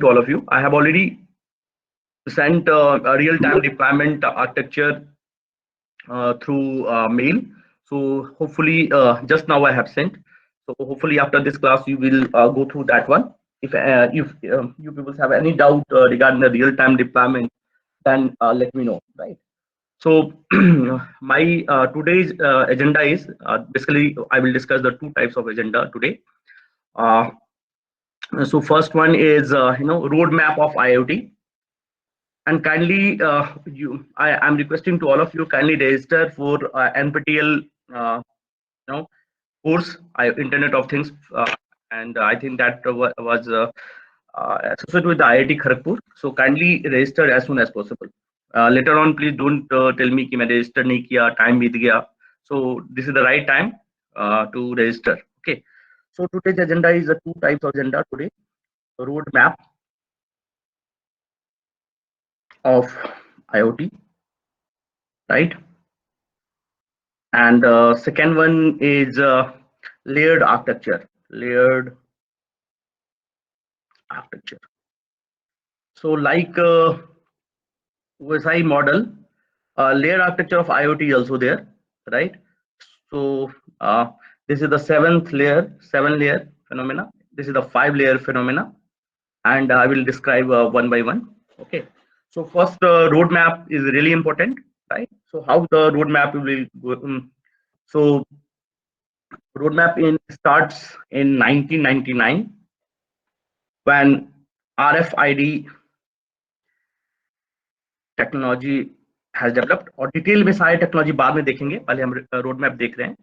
to all of you. I have already sent a real-time deployment architecture through mail. So hopefully, just now I have sent. So hopefully, after this class, you will go through that one. If you people have any doubt regarding the real-time deployment, then let me know. Right. So my today's agenda is basically I will discuss the two types of agenda today. Uh, so first one is roadmap of IoT, and kindly I am requesting to all of you, kindly register for NPTEL you know course, Internet of Things, and I think that was associated with the IIT Kharagpur. So kindly register as soon as possible. Later on, please don't tell me कि मैं register नहीं किया, time बीत गया. So this is the right time to register. Okay. So today's agenda is the two types of agenda today: roadmap of IoT, right? And second one is layered architecture. Layered architecture. So like OSI model, layer architecture of IoT is also there, right? So this is the seven layer phenomena. This is the 5-layer phenomena, and I will describe one by one. Okay. So first, roadmap is really important, right? So how the roadmap will go? So roadmap starts in 1999 when RFID technology has developed, और detail में सारे technology बाद में देखेंगे, पहले हम road map देख रहे हैं.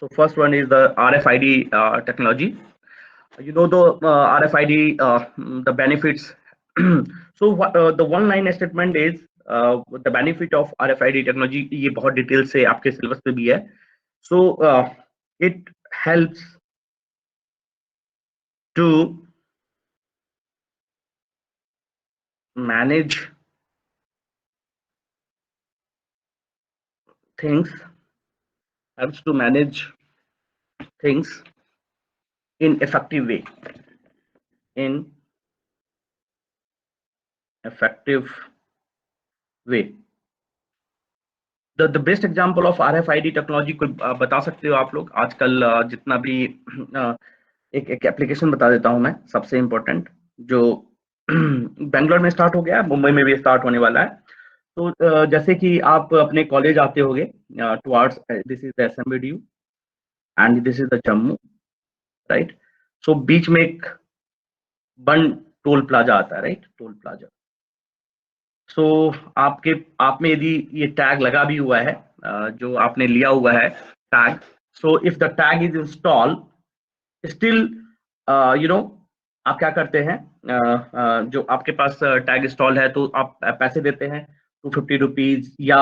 So first one is the RFID technology. You know the RFID the benefits. So what the one line statement is the benefit of RFID technology. ये बहुत डिटेल से आपके सिलेबस पे भी है. So it helps to manage things, in effective way. The best example of RFID technology को बता सकते हो आप लोग आजकल जितना भी एक एप्लीकेशन बता देता हूं मैं, सबसे इम्पोर्टेंट, जो बेंगलोर में स्टार्ट हो गया है, मुंबई में भी स्टार्ट होने वाला है. तो जैसे कि आप अपने कॉलेज आते होगे towards, this is the SMBDU and this is the Jammu, right? So बीच में एक बन टोल प्लाजा आता है, राइट? Toll plaza. सो आप में यदि ये टैग लगा भी हुआ है, जो आपने लिया हुआ है tag, so if the tag is install still आप क्या करते हैं, जो आपके पास टैग इंस्टॉल है तो आप पैसे देते हैं 250 रुपीज, या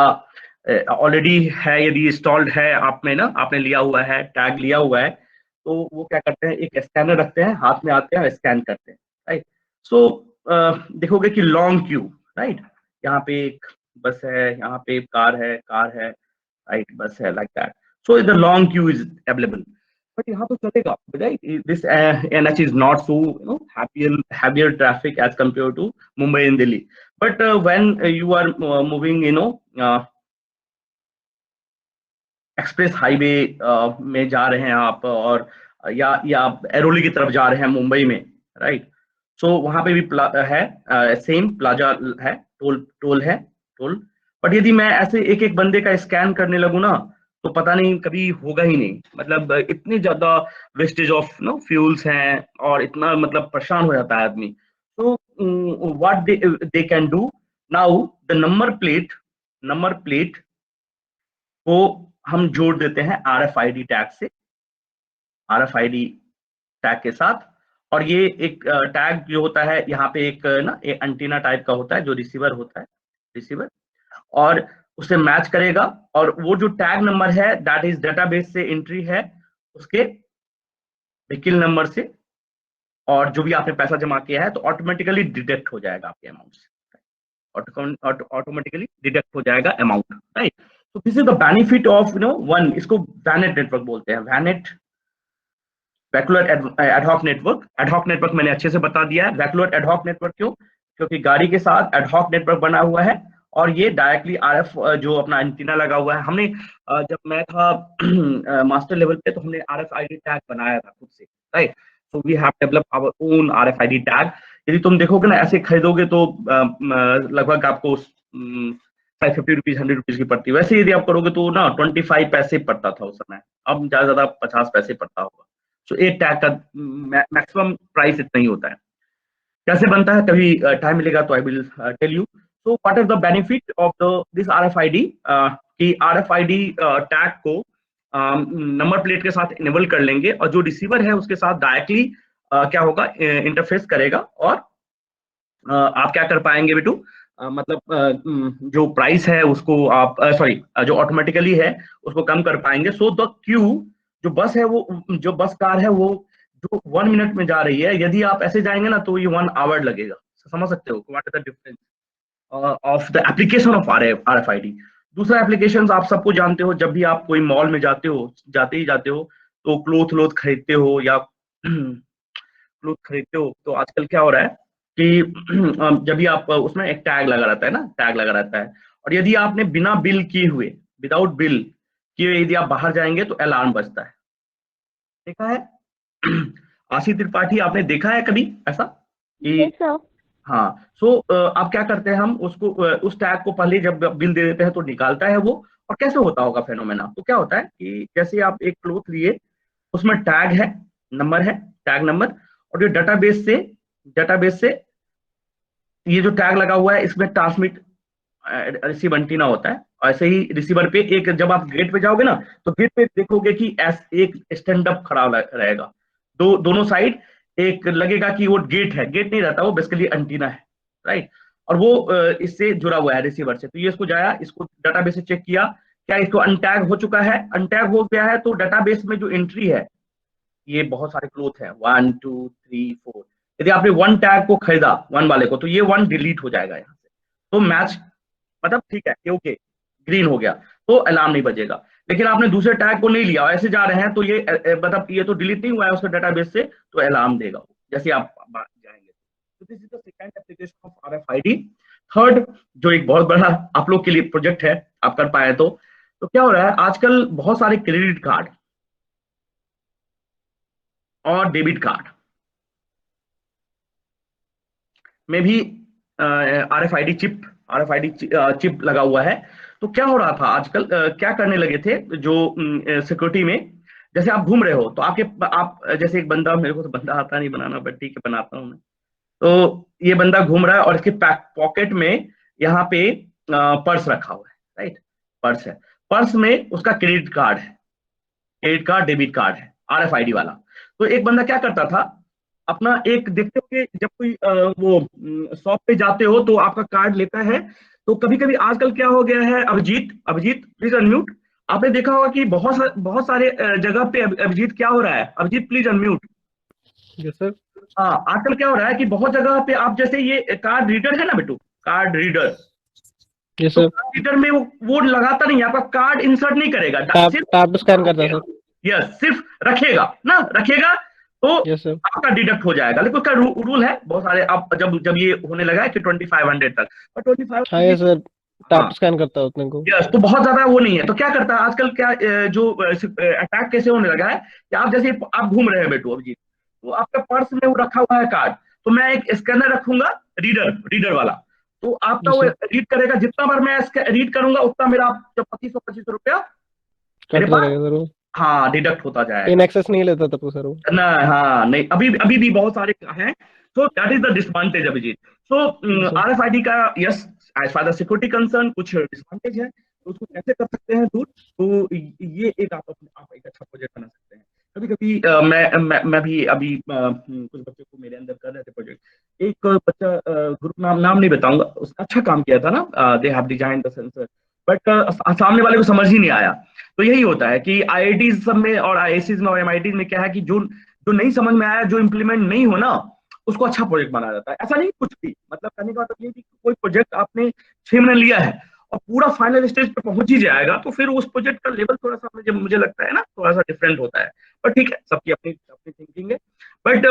ऑलरेडी है यदि इंस्टॉल्ड है आप में ना, आपने लिया हुआ है, टैग लिया हुआ है, तो वो क्या करते हैं, एक स्कैनर रखते हैं, हाथ में आते हैं, स्कैन करते हैं, राइट? सो देखोगे कि लॉन्ग क्यू, राइट? यहाँ पे एक बस है, यहाँ पे कार है, राइट? बस है, like that. So the long Q is available. But यहाँ तो चलेगा, right? This NH is not so heavier traffic as compared to Mumbai and Delhi. But when you are moving, express highway में जा रहे हैं आप, और या एरोली की तरफ जा रहे हैं मुंबई में, राइट? सो वहां पे भी है, सेम प्लाजा है, टोल है, टोल. बट यदि मैं ऐसे एक एक बंदे का स्कैन करने लगूँ ना, तो पता नहीं कभी होगा ही नहीं. मतलब इतनी ज्यादा वेस्टेज ऑफ फ्यूल्स हैं, और इतना मतलब परेशान हो जाता है आदमी. तो what they can do now, the number plate को हम जोड़ देते हैं RFID टैग से, RFID टैग के साथ. और ये एक टैग जो होता है यहाँ पे एक एक एंटीना टाइप का होता है, जो रिसीवर होता है, रिसीवर, और उसे मैच करेगा, और वो जो टैग नंबर है दैट इज डेटाबेस से एंट्री है उसके व्हीकल नंबर से, और जो भी आपने पैसा जमा किया है तो ऑटोमेटिकली डिटेक्ट हो जाएगा आपके अमाउंट से, ऑटोमेटिकली डिटेक्ट हो जाएगा amount, right? So this is the benefit of one, इसको VANET नेटवर्क बोलते हैं, VANET vacuolar ad hoc network. Ad hoc network मैंने अच्छे से बता दिया है। वैक्यूलर एडहॉक नेटवर्क क्यों? क्योंकि गाड़ी के साथ एडहॉक नेटवर्क बना हुआ है और ये डायरेक्टली आरएफ जो अपना एंटीना लगा हुआ है। हमने जब मैं था मास्टर लेवल पे तो हमने आरएफआईडी टैग बनाया था खुद से, right. So we have develop our own RFID tag. यदि तुम देखोगे ना ऐसे खरीदोगे तो लगभग आपको 50 रुपीज 100 रुपीज की पड़ती है। वैसे यदि आप करोगे तो ना 25 पैसे पड़ता था उस समय, अब ज्यादा 50 पैसे पड़ता होगा। सो एक टैग का मैक्सिमम प्राइस इतना ही होता है। कैसे बनता है, कभी टाइम मिलेगा तो I will tell you. So what is the benefit of the this RFID, कि आरएफआईडी टैग को नंबर प्लेट के साथ इनेबल कर लेंगे और जो रिसीवर है उसके साथ डायरेक्टली क्या होगा, इंटरफेस करेगा और आप क्या कर पाएंगे बेटू, मतलब जो प्राइस है उसको आप सॉरी जो ऑटोमेटिकली है उसको कम कर पाएंगे। सो द क्यू, जो बस है वो, जो बस कार है वो जो 1 मिनट में जा रही है, यदि आप ऐसे जाएंगे ना तो ये 1 आवर लगेगा। समझ सकते हो what is the difference of the application of RFID. दूसरा एप्लीकेशन आप सबको जानते हो, जब भी आप कोई मॉल में जाते हो, जाते हो तो क्लोथ व्लोथ खरीदते हो या क्लोथ खरीदते हो, तो आजकल क्या हो रहा है कि जब भी आप उसमें एक टैग लगा रहता है ना, टैग लगा रहता है, और यदि आपने बिना बिल किए हुए, विदाउट बिल किए यदि आप बाहर जाएंगे तो अलार्म बजता है। देखा है? आशी त्रिपाठी, आपने देखा है कभी ऐसा कि? Yes, sir. हाँ। सो आप क्या करते हैं, हम उसको उस टैग को पहले जब बिल दे देते हैं तो निकालता है वो। और कैसे होता होगा फेनोमेना, तो क्या होता है कि जैसे आप एक क्लोथ लिए, उसमें टैग है, नंबर है, टैग नंबर, और जो डेटाबेस से ये जो टैग लगा हुआ है इसमें ट्रांसमिट रिसीव एंटीना होता है। ऐसे ही रिसीवर पे एक, जब आप गेट पे जाओगे ना तो गेट पे देखोगे कि एक स्टैंड अप खड़ा रहेगा, दोनों साइड एक लगेगा कि वो गेट है, गेट नहीं रहता, वो बेसिकली एंटीना है, राइट। और वो इससे जुड़ा हुआ है रिसीवर से। तो ये इसको जाया, इसको डाटाबेस से चेक किया, क्या इसको अनटैग हो चुका है, अनटैग हो गया है तो डाटाबेस में जो एंट्री है, ये बहुत सारे क्लोथ है 1 2 3 4, यदि आपने वन टैग को खरीदा, वन वाले को, तो ये वन डिलीट हो जाएगा यहाँ से। तो मैच, मतलब ठीक है, ओके, ग्रीन हो गया तो अलार्म नहीं बजेगा। लेकिन आपने दूसरे टैग को नहीं लिया, ऐसे जा रहे हैं तो ये मतलब ये तो डिलीट नहीं हुआ है उसका डेटाबेस से, तो अलार्म देगा जैसे आप जाएंगे। तो this is the second application of RFID. Third, जो एक बहुत बड़ा आप लोग के लिए प्रोजेक्ट है, आप कर पाए तो क्या हो रहा है आजकल, बहुत सारे क्रेडिट कार्ड और डेबिट कार्ड में भी आरएफआईडी चिप लगा हुआ है। तो क्या हो रहा था आजकल, क्या करने लगे थे जो सिक्योरिटी में, जैसे आप घूम रहे हो तो आप जैसे एक बंदा, मेरे को तो बंदा आता नहीं बनाना बट ठीक है बनाता हूँ मैं। तो ये बंदा घूम रहा है और इसके पॉकेट में यहाँ पे पर्स रखा हुआ है, राइट। पर्स है, पर्स में उसका क्रेडिट कार्ड है, क्रेडिट कार्ड डेबिट कार्ड है आरएफआईडी वाला। तो एक बंदा क्या करता था, अपना एक, देखते हो कि जब कोई वो शॉप पे जाते हो तो आपका कार्ड लेता है, तो कभी कभी आजकल क्या हो गया है, अभिजीत अभिजीत प्लीज अनम्यूट। आपने देखा होगा कि बहुत सारे जगह पे अभिजीत क्या हो रहा है, Abhijeet please unmute. Yes sir. हाँ, आजकल क्या हो रहा है कि बहुत जगह पे आप, जैसे ये कार्ड रीडर है ना बेटू, कार्ड रीडर, यस तो सर। कार्ड रीडर में वो लगाता नहीं है, आपका कार्ड इंसर्ट नहीं करेगा, सिर्फ टैप स्कैन करता है सर। यस, सिर्फ रखेगा ना, रखेगा तो यस सर। आपका डिडक्ट हो जाएगा। लेकिन उसका रूल है बहुत सारे, अब जब जब ये होने लगा है कि 2500 तक, और 2500, हाँ यस सर, हाँ टैप स्कैन करता है उतने को। यस, तो बहुत ज्यादा वो नहीं है। तो क्या करता है आजकल, क्या जो अटैक कैसे होने लगा है कि आप जैसे आप घूम रहे हैं बेटू अभिजीत, तो आपके पर्स में वो रखा हुआ है कार्ड, तो मैं एक स्कैनर रखूंगा, रीडर वाला, तो आपका यस वो सर, रीड करेगा, जितना बार मैं रीड करूंगा उतना मेरा 2500 मेरे कटता पास, रहेगा सर वो। हाँ, डिडक्ट होता इन जाएगा एक्सेस नहीं लेता तब वो सर वो। ना। हाँ नहीं, अभी अभी भी बहुत सारे हैं। So that is the disadvantage Abhijit. So yes sir. RFID का, yes, as far the security concern कुछ डिसएडवांटेज है, तो उसको कैसे कर सकते हैं दूर, तो ये एक आप एक अच्छा प्रोजेक्ट बना सकते हैं। कभी कभी मैं भी अभी कुछ बच्चों को मेरे अंदर कर रहे थे प्रोजेक्ट। एक बच्चा, ग्रुप नाम नहीं बताऊंगा, उसने अच्छा काम किया था ना, they have design the sensor, but सामने वाले को समझ ही नहीं आया। तो यही होता है कि आईआईटी सब में और आईआईसीज में और एमआईटी में क्या है कि जो जो नहीं समझ में आया, जो इम्प्लीमेंट नहीं हो ना, उसको अच्छा प्रोजेक्ट बनाया जाता है। ऐसा नहीं कुछ भी, मतलब कहने का मतलब ये कि कोई प्रोजेक्ट आपने 6 महीने लिया है और पूरा फाइनल स्टेज पे पहुंच ही जाएगा, तो फिर उस प्रोजेक्ट का लेवल थोड़ा सा मुझे लगता है ना, थोड़ा सा डिफरेंट होता है। पर ठीक है, सबकी अपनी अपनी थिंकिंग है। बट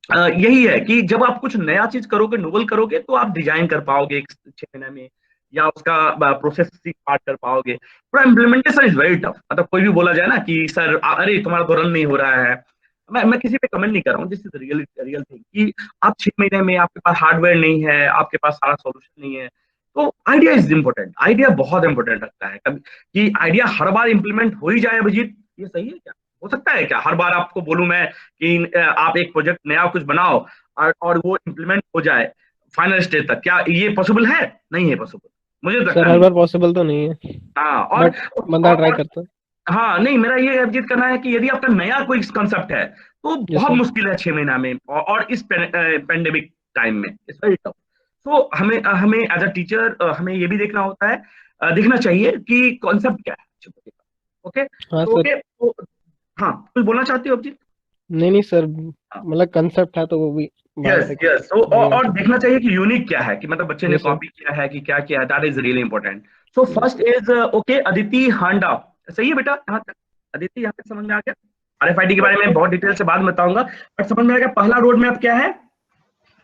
यही है कि जब आप कुछ नया चीज करोगे, नोवल करोगे, तो आप डिजाइन कर पाओगे 6 महीने में, या उसका प्रोसेस सीख पार्ट कर पाओगे। पूरा इम्प्लीमेंटेशन इज वेरी टफ। मतलब कोई भी बोला जाए ना कि सर अरे तुम्हारा तो रन नहीं हो रहा है, मैं किसी पे कमेंट नहीं कर रहा हूँ, this is real real thing कि आप 6 महीने में आपके पास हार्डवेयर नहीं है, आपके पास सारा सॉल्यूशन नहीं है, तो आइडिया इज इंपॉर्टेंट। आइडिया बहुत इंपॉर्टेंट रखता है कभी, कि आइडिया हर बार इंप्लीमेंट हो ही जाए अभिजीत, ये सही है क्या? हो सकता है क्या हर बार आपको बोलूं मैं कि आप एक प्रोजेक्ट नया कुछ बनाओ और वो इम्प्लीमेंट हो जाए फाइनल स्टेज तक, क्या ये पॉसिबल है? नहीं है पॉसिबल, मुझे तो लगता सर हर नहीं। बार पॉसिबल तो नहीं है, हाँ बट बंदा ट्राई और करता है। हाँ नहीं, मेरा ये अर्जित करना है कि यदि आपका नया कोई कंसेप्ट है तो यस बहुत सर। मुश्किल है 6 महीना में, और इस पेंडेमिक टाइम में इट्स वेरी टफ। तो हमें हमें एज अ टीचर हमें ये भी देखना होता है, देखना चाहिए कि कॉन्सेप्ट क्या है। ओके हाँ तो सर। ओके तो हाँ, कुछ बोलना चाहते हो अभिजीत? नहीं नहीं सर, हाँ, मतलब कंसेप्ट है तो वो भी बात यस है कि यस, तो बढ़िया। और देखना चाहिए कि यूनिक क्या है, कि मतलब बच्चे ने यस सर। कॉपी किया है कि क्या किया है, that is really important. So yes. First is okay, Aditi Handa. सही है बेटा, यहाँ तक अदिति, यहाँ तक समझ में आ गया? आरएफआईडी के बारे में बहुत डिटेल से बाद में बताऊंगा, बट समझ में आ गया पहला रोड मैप क्या है?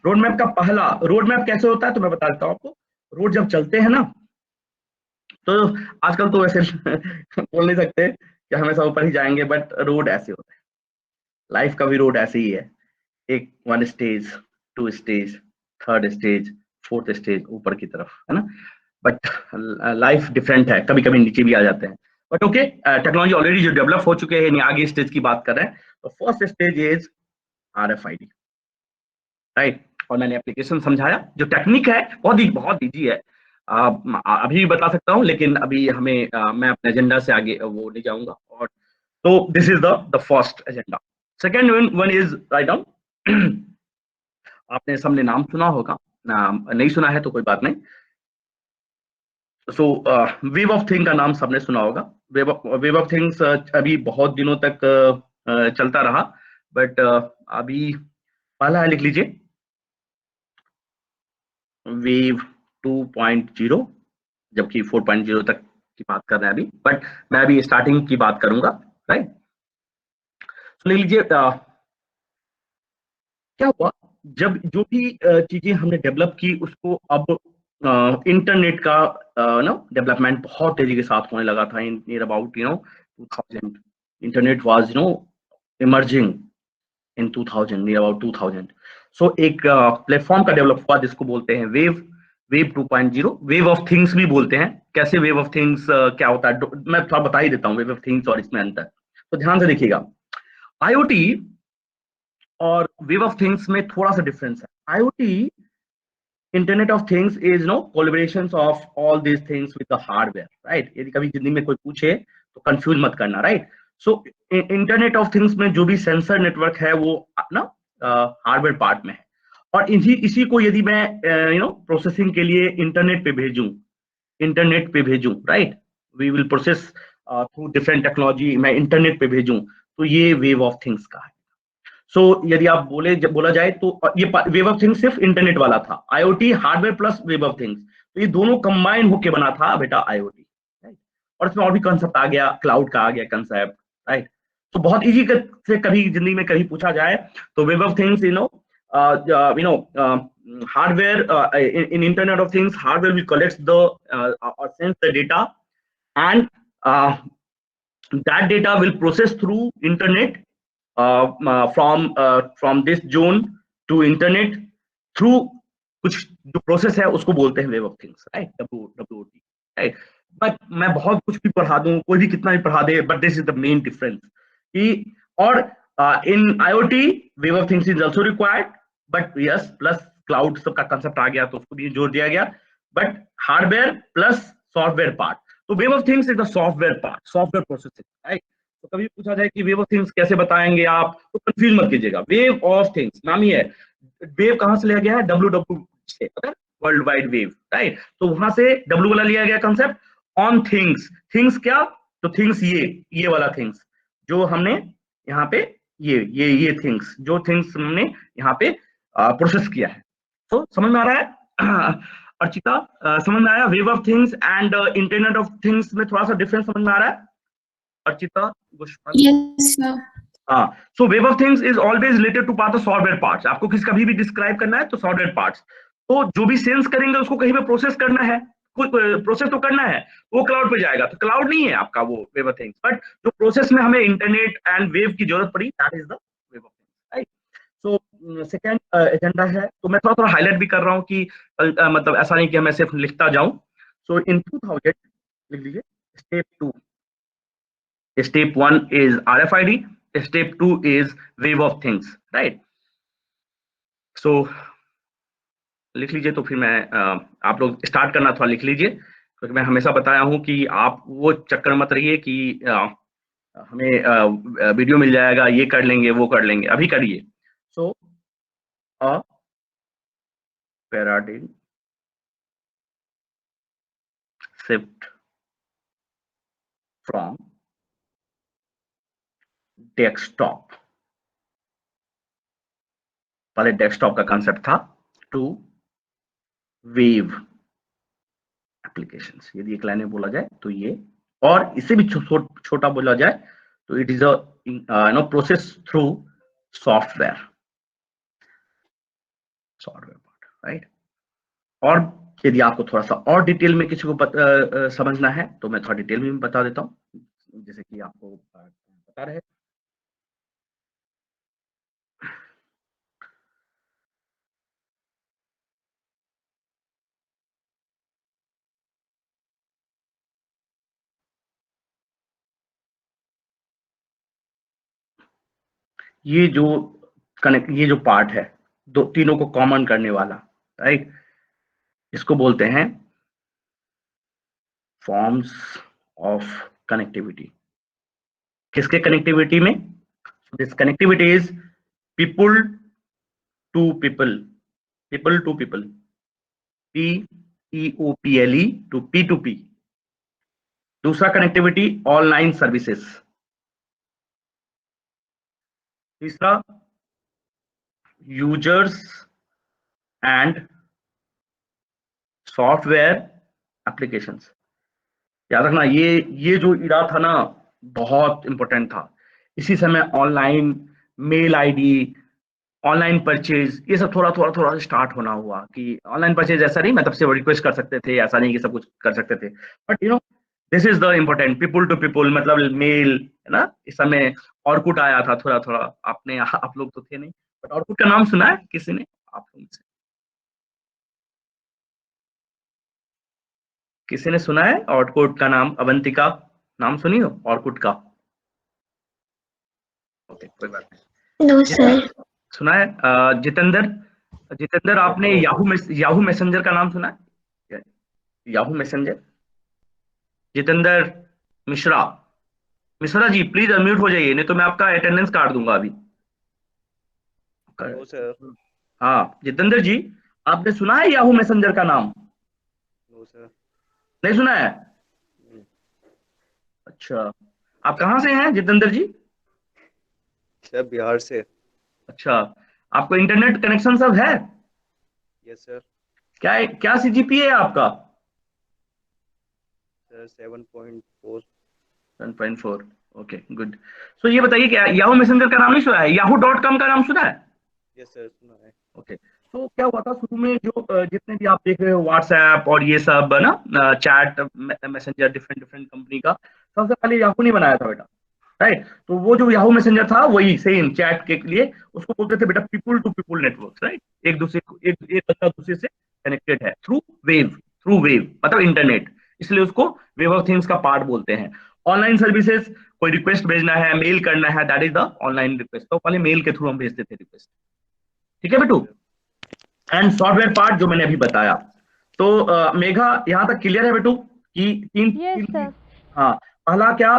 रोड मैप का पहला रोड मैप कैसे होता है तो मैं बता देता हूँ आपको। रोड जब चलते हैं ना, तो आजकल तो वैसे बोल नहीं सकते कि हमेशा ऊपर ही जाएंगे, बट रोड ऐसे होता है, लाइफ का भी रोड ऐसे ही है। एक 1 stage, 2 stage, 3rd stage, 4th stage ऊपर की तरफ, है ना? बट लाइफ डिफरेंट है, कभी कभी नीचे भी आ जाते हैं। बट ओके, टेक्नोलॉजी ऑलरेडी जो डेवलप हो चुके हैं, आगे स्टेज की बात कर रहे हैं। तो first stage is RFID, right? और मैंने एप्लीकेशन समझाया, जो टेक्निक है बहुत इजी है। अभी भी बता सकता हूँ, लेकिन अभी हमें मैं अपने एजेंडा से आगे वो नहीं जाऊंगा। और तो this is the first agenda. Second one is write down. आपने सबने नाम सुना होगा, नाम नहीं सुना है तो कोई बात नहीं। सो वेव ऑफ थिंग का नाम सबने सुना होगा। वेव ऑफ थिंग्स अभी बहुत दिनों तक चलता रहा, बट अभी पहला है, लिख लीजिए, वेव 2.0, जबकि 4.0 तक की बात कर रहे हैं अभी, बट मैं अभी स्टार्टिंग की बात करूंगा, राइट? तो लिख लीजिए, क्या हुआ जब जो भी चीजें हमने डेवलप की उसको अब इंटरनेट का नो डेवलपमेंट बहुत तेजी के साथ होने लगा था, in near about 2000। Internet was emerging in 2000, near about 2000। सो एक प्लेटफॉर्म का डेवलप हुआ जिसको बोलते हैं wave, wave 2.0, wave of things भी बोलते हैं। कैसे वेव ऑफ थिंग्स क्या होता है, मैं थोड़ा बता ही देता हूँ वेव ऑफ थिंग्स और इसमें अंतर। तो ध्यान से देखिएगा, आईओटी और वेव ऑफ थिंग्स में थोड़ा सा डिफरेंस है। IoT, internet of things, is no collaborations of all these things with the hardware, right? यदि कभी जिंदगी में कोई पूछे तो कंफ्यूज मत करना, right? So internet of things में जो भी सेंसर नेटवर्क है वो ना हार्डवेयर पार्ट में है। और इसी को यदि मैं प्रोसेसिंग के लिए इंटरनेट पे भेजूं, right? We will process through different technology, मैं इंटरनेट पे भेजूं, तो ये वेव ऑफ थिंग्स का है। सो यदि आप बोला जाए तो ये वेव ऑफ थिंग्स सिर्फ इंटरनेट वाला था, IoT hardware plus wave of things, तो ये दोनों कंबाइन होके बना था बेटा आईओटी, राइट? और इसमें और भी कंसेप्ट आ गया, क्लाउड का आ गया कंसेप्ट, राइट? तो बहुत इजी से कभी जिंदगी में कभी पूछा जाए तो web of things, hardware, in internet of things, hardware will collect the or sense the data, and uh, that data will process through internet, from this zone to internet through कुछ जो प्रोसेस है उसको बोलते हैं wave of things, right? WOT, right? But मैं बहुत कुछ भी पढ़ा दूं, कोई भी कितना भी पढ़ा दे, but this is the main difference कि, और in IoT web of things is also required, but yes plus cloud सबका कंसेप्ट आ गया तो उसको भी जोड़ दिया गया, but hardware plus software part. तो web of things is the software part, software processing, right? तो कभी पूछा जाए कि वेव ऑफ थिंग्स कैसे बताएंगे आप, तो कंफ्यूज मत कीजिएगा, वेव ऑफ थिंग्स नाम ही है। वेव कहां से लिया गया है? WW से, पता है? World wide wave, right? तो वहां से W वाला लिया गया कंसेप्ट। ऑन थिंग्स, थिंग्स क्या? तो थिंग्स ये वाला थिंग्स जो हमने यहाँ पे, ये थिंग्स, जो थिंग्स हमने यहाँ पे प्रोसेस किया है। तो समझ में आ रहा है? अर्चिता, समझ में आया wave of things and internet of things में थोड़ा सा डिफरेंस समझ में आ रहा है? अर्चिता गुष्पल। Yes, sir. हाँ, so web of things is always related to part of software parts. आपको किसी कभी भी डिस्क्राइब करना है तो सॉफ्टवेयर पार्ट्स, तो जो भी सेंस करेंगे उसको कहीं पे प्रोसेस करना है, प्रोसेस तो करना है, वो क्लाउड पे जाएगा। तो क्लाउड नहीं है आपका वो वेब ऑफ थिंग्स, बट जो प्रोसेस में हमें इंटरनेट एंड वेव की जरूरत पड़ी, that is the web of things, right. So second agenda है, तो मैं थोड़ा थोड़ा हाईलाइट भी कर रहा हूँ कि मतलब ऐसा नहीं कि मैं सिर्फ लिखता जाऊं। सो इन 2000 लिख लीजिए, step 2, step 1 is RFID, step 2 is wave of things, right? So लिख लीजिए, तो फिर मैं आप लोग स्टार्ट करना थोड़ा लिख लीजिए, क्योंकि मैं हमेशा बताया हूं कि आप वो चक्कर मत रहिए कि हमें वीडियो मिल जाएगा, ये कर लेंगे वो कर लेंगे, अभी करिए। सो अ पैराडिग्म शिफ्ट फ्रॉम डेस्कटॉप, पहले डेस्कटॉप का कंसेप्ट था, टू वेव एप्लीकेशंस। यदि एक लाइन में बोला जाए तो ये, और इससे भी छोटा बोला जाए तो it is a process through software part, right. और यदि आपको थोड़ा सा और डिटेल में किसी को समझना है तो मैं थोड़ा डिटेल में बता देता हूँ, जैसे कि आपको बता रहे। ये जो कनेक्ट, ये जो पार्ट है, दो तीनों को कॉमन करने वाला, राइट, इसको बोलते हैं फॉर्म्स ऑफ कनेक्टिविटी। किसके कनेक्टिविटी में? This connectivity is people to people, people to people, PEOPLE to P2P। दूसरा कनेक्टिविटी ऑनलाइन सर्विसेज। तीसरा यूजर्स एंड सॉफ्टवेयर एप्लीकेशंस। याद रखना, ये जो इरा था ना, बहुत इंपॉर्टेंट था। इसी समय online mail ID, online purchase, ये सब थोड़ा थोड़ा थोड़ा स्टार्ट होना हुआ कि ऑनलाइन परचेज ऐसा नहीं मतलब से रिक्वेस्ट कर सकते थे, ऐसा नहीं कि सब कुछ कर सकते थे, but you know this is the important, people to people, मतलब मेल, है ना। इस समय ऑर्कुट आया था थोड़ा थोड़ा, आपने आप लोग तो थे नहीं, बट ऑर्कुट का नाम सुना है किसी ने आप लोग से? किसी ने सुना है ऑर्कुट का नाम? अवंतिका, नाम सुनी हो ऑर्कुट का? ओके, कोई बात नहीं। No, sir. सुना है? जितेंद्र, जितेंद्र आपने याहू मैसेंजर का नाम सुना है? Yahoo messenger, Jitendra Mishra, Mishra ji please unmute हो जाइए, नहीं तो मैं आपका अटेंडेंस काट दूंगा अभी। No sir. हाँ जितेंद्र जी, आपने सुना है याहू मैसेंजर का नाम? No sir. नहीं सुना है? अच्छा, आप कहाँ से हैं जितेंद्र जी? सर बिहार से। अच्छा, आपको इंटरनेट कनेक्शन सब है? Yes sir. क्या क्या सीजीपीए है आपका? सर 7.4। 7.4, okay good. सो ये बताइए, क्या याहू मैसेंजर का नाम नहीं सुना है? yahoo.com का नाम सुना है? यस सर सुना है। ओके, तो क्या हुआ था शुरू में, जो जितने भी आप देख रहे हो व्हाट्सएप और ये सब ना, chat messenger different different company का, सबसे पहले याहू ने बनाया था बेटा, राइट। तो वो जो याहू मैसेंजर था वही सेम चैट के लिए, उसको बोलते थे बेटा people to people network, right. एक दूसरे को एक बंदा दूसरे से कनेक्टेड है थ्रू वेव मतलब इंटरनेट, इसलिए उसको वेव ऑफ थिंग्स का पार्ट बोलते हैं। ऑनलाइन सर्विसेज, कोई रिक्वेस्ट भेजना है, मेल करना है, that is the online request. तो पहले मेल के थ्रू हम भेजते थे रिक्वेस्ट, ठीक है बेटू। एंड सॉफ्टवेयर पार्ट जो मैंने अभी बताया। तो मेघा यहाँ तक क्लियर है बेटू कि तीन? हाँ, पहला क्या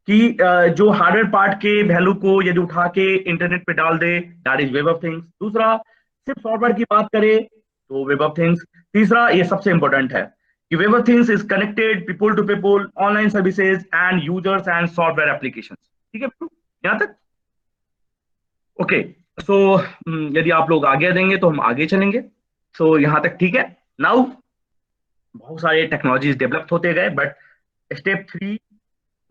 कि जो हार्डवेयर पार्ट के वैल्यू को यदि उठा के इंटरनेट पे डाल दे, that is web of things. दूसरा, सिर्फ सॉफ्टवेयर की बात करें तो वेब ऑफ थिंग्स। तीसरा, ये सबसे इंपॉर्टेंट है कि web of things is connected people to people, online services and users and software application, ठीक है बेटू यहाँ तक? ओके, सो यदि आप लोग आगे देंगे तो हम आगे चलेंगे। सो यहाँ तक ठीक है। नाउ बहुत सारे टेक्नोलॉजीज डेवलप होते गए, बट स्टेप 3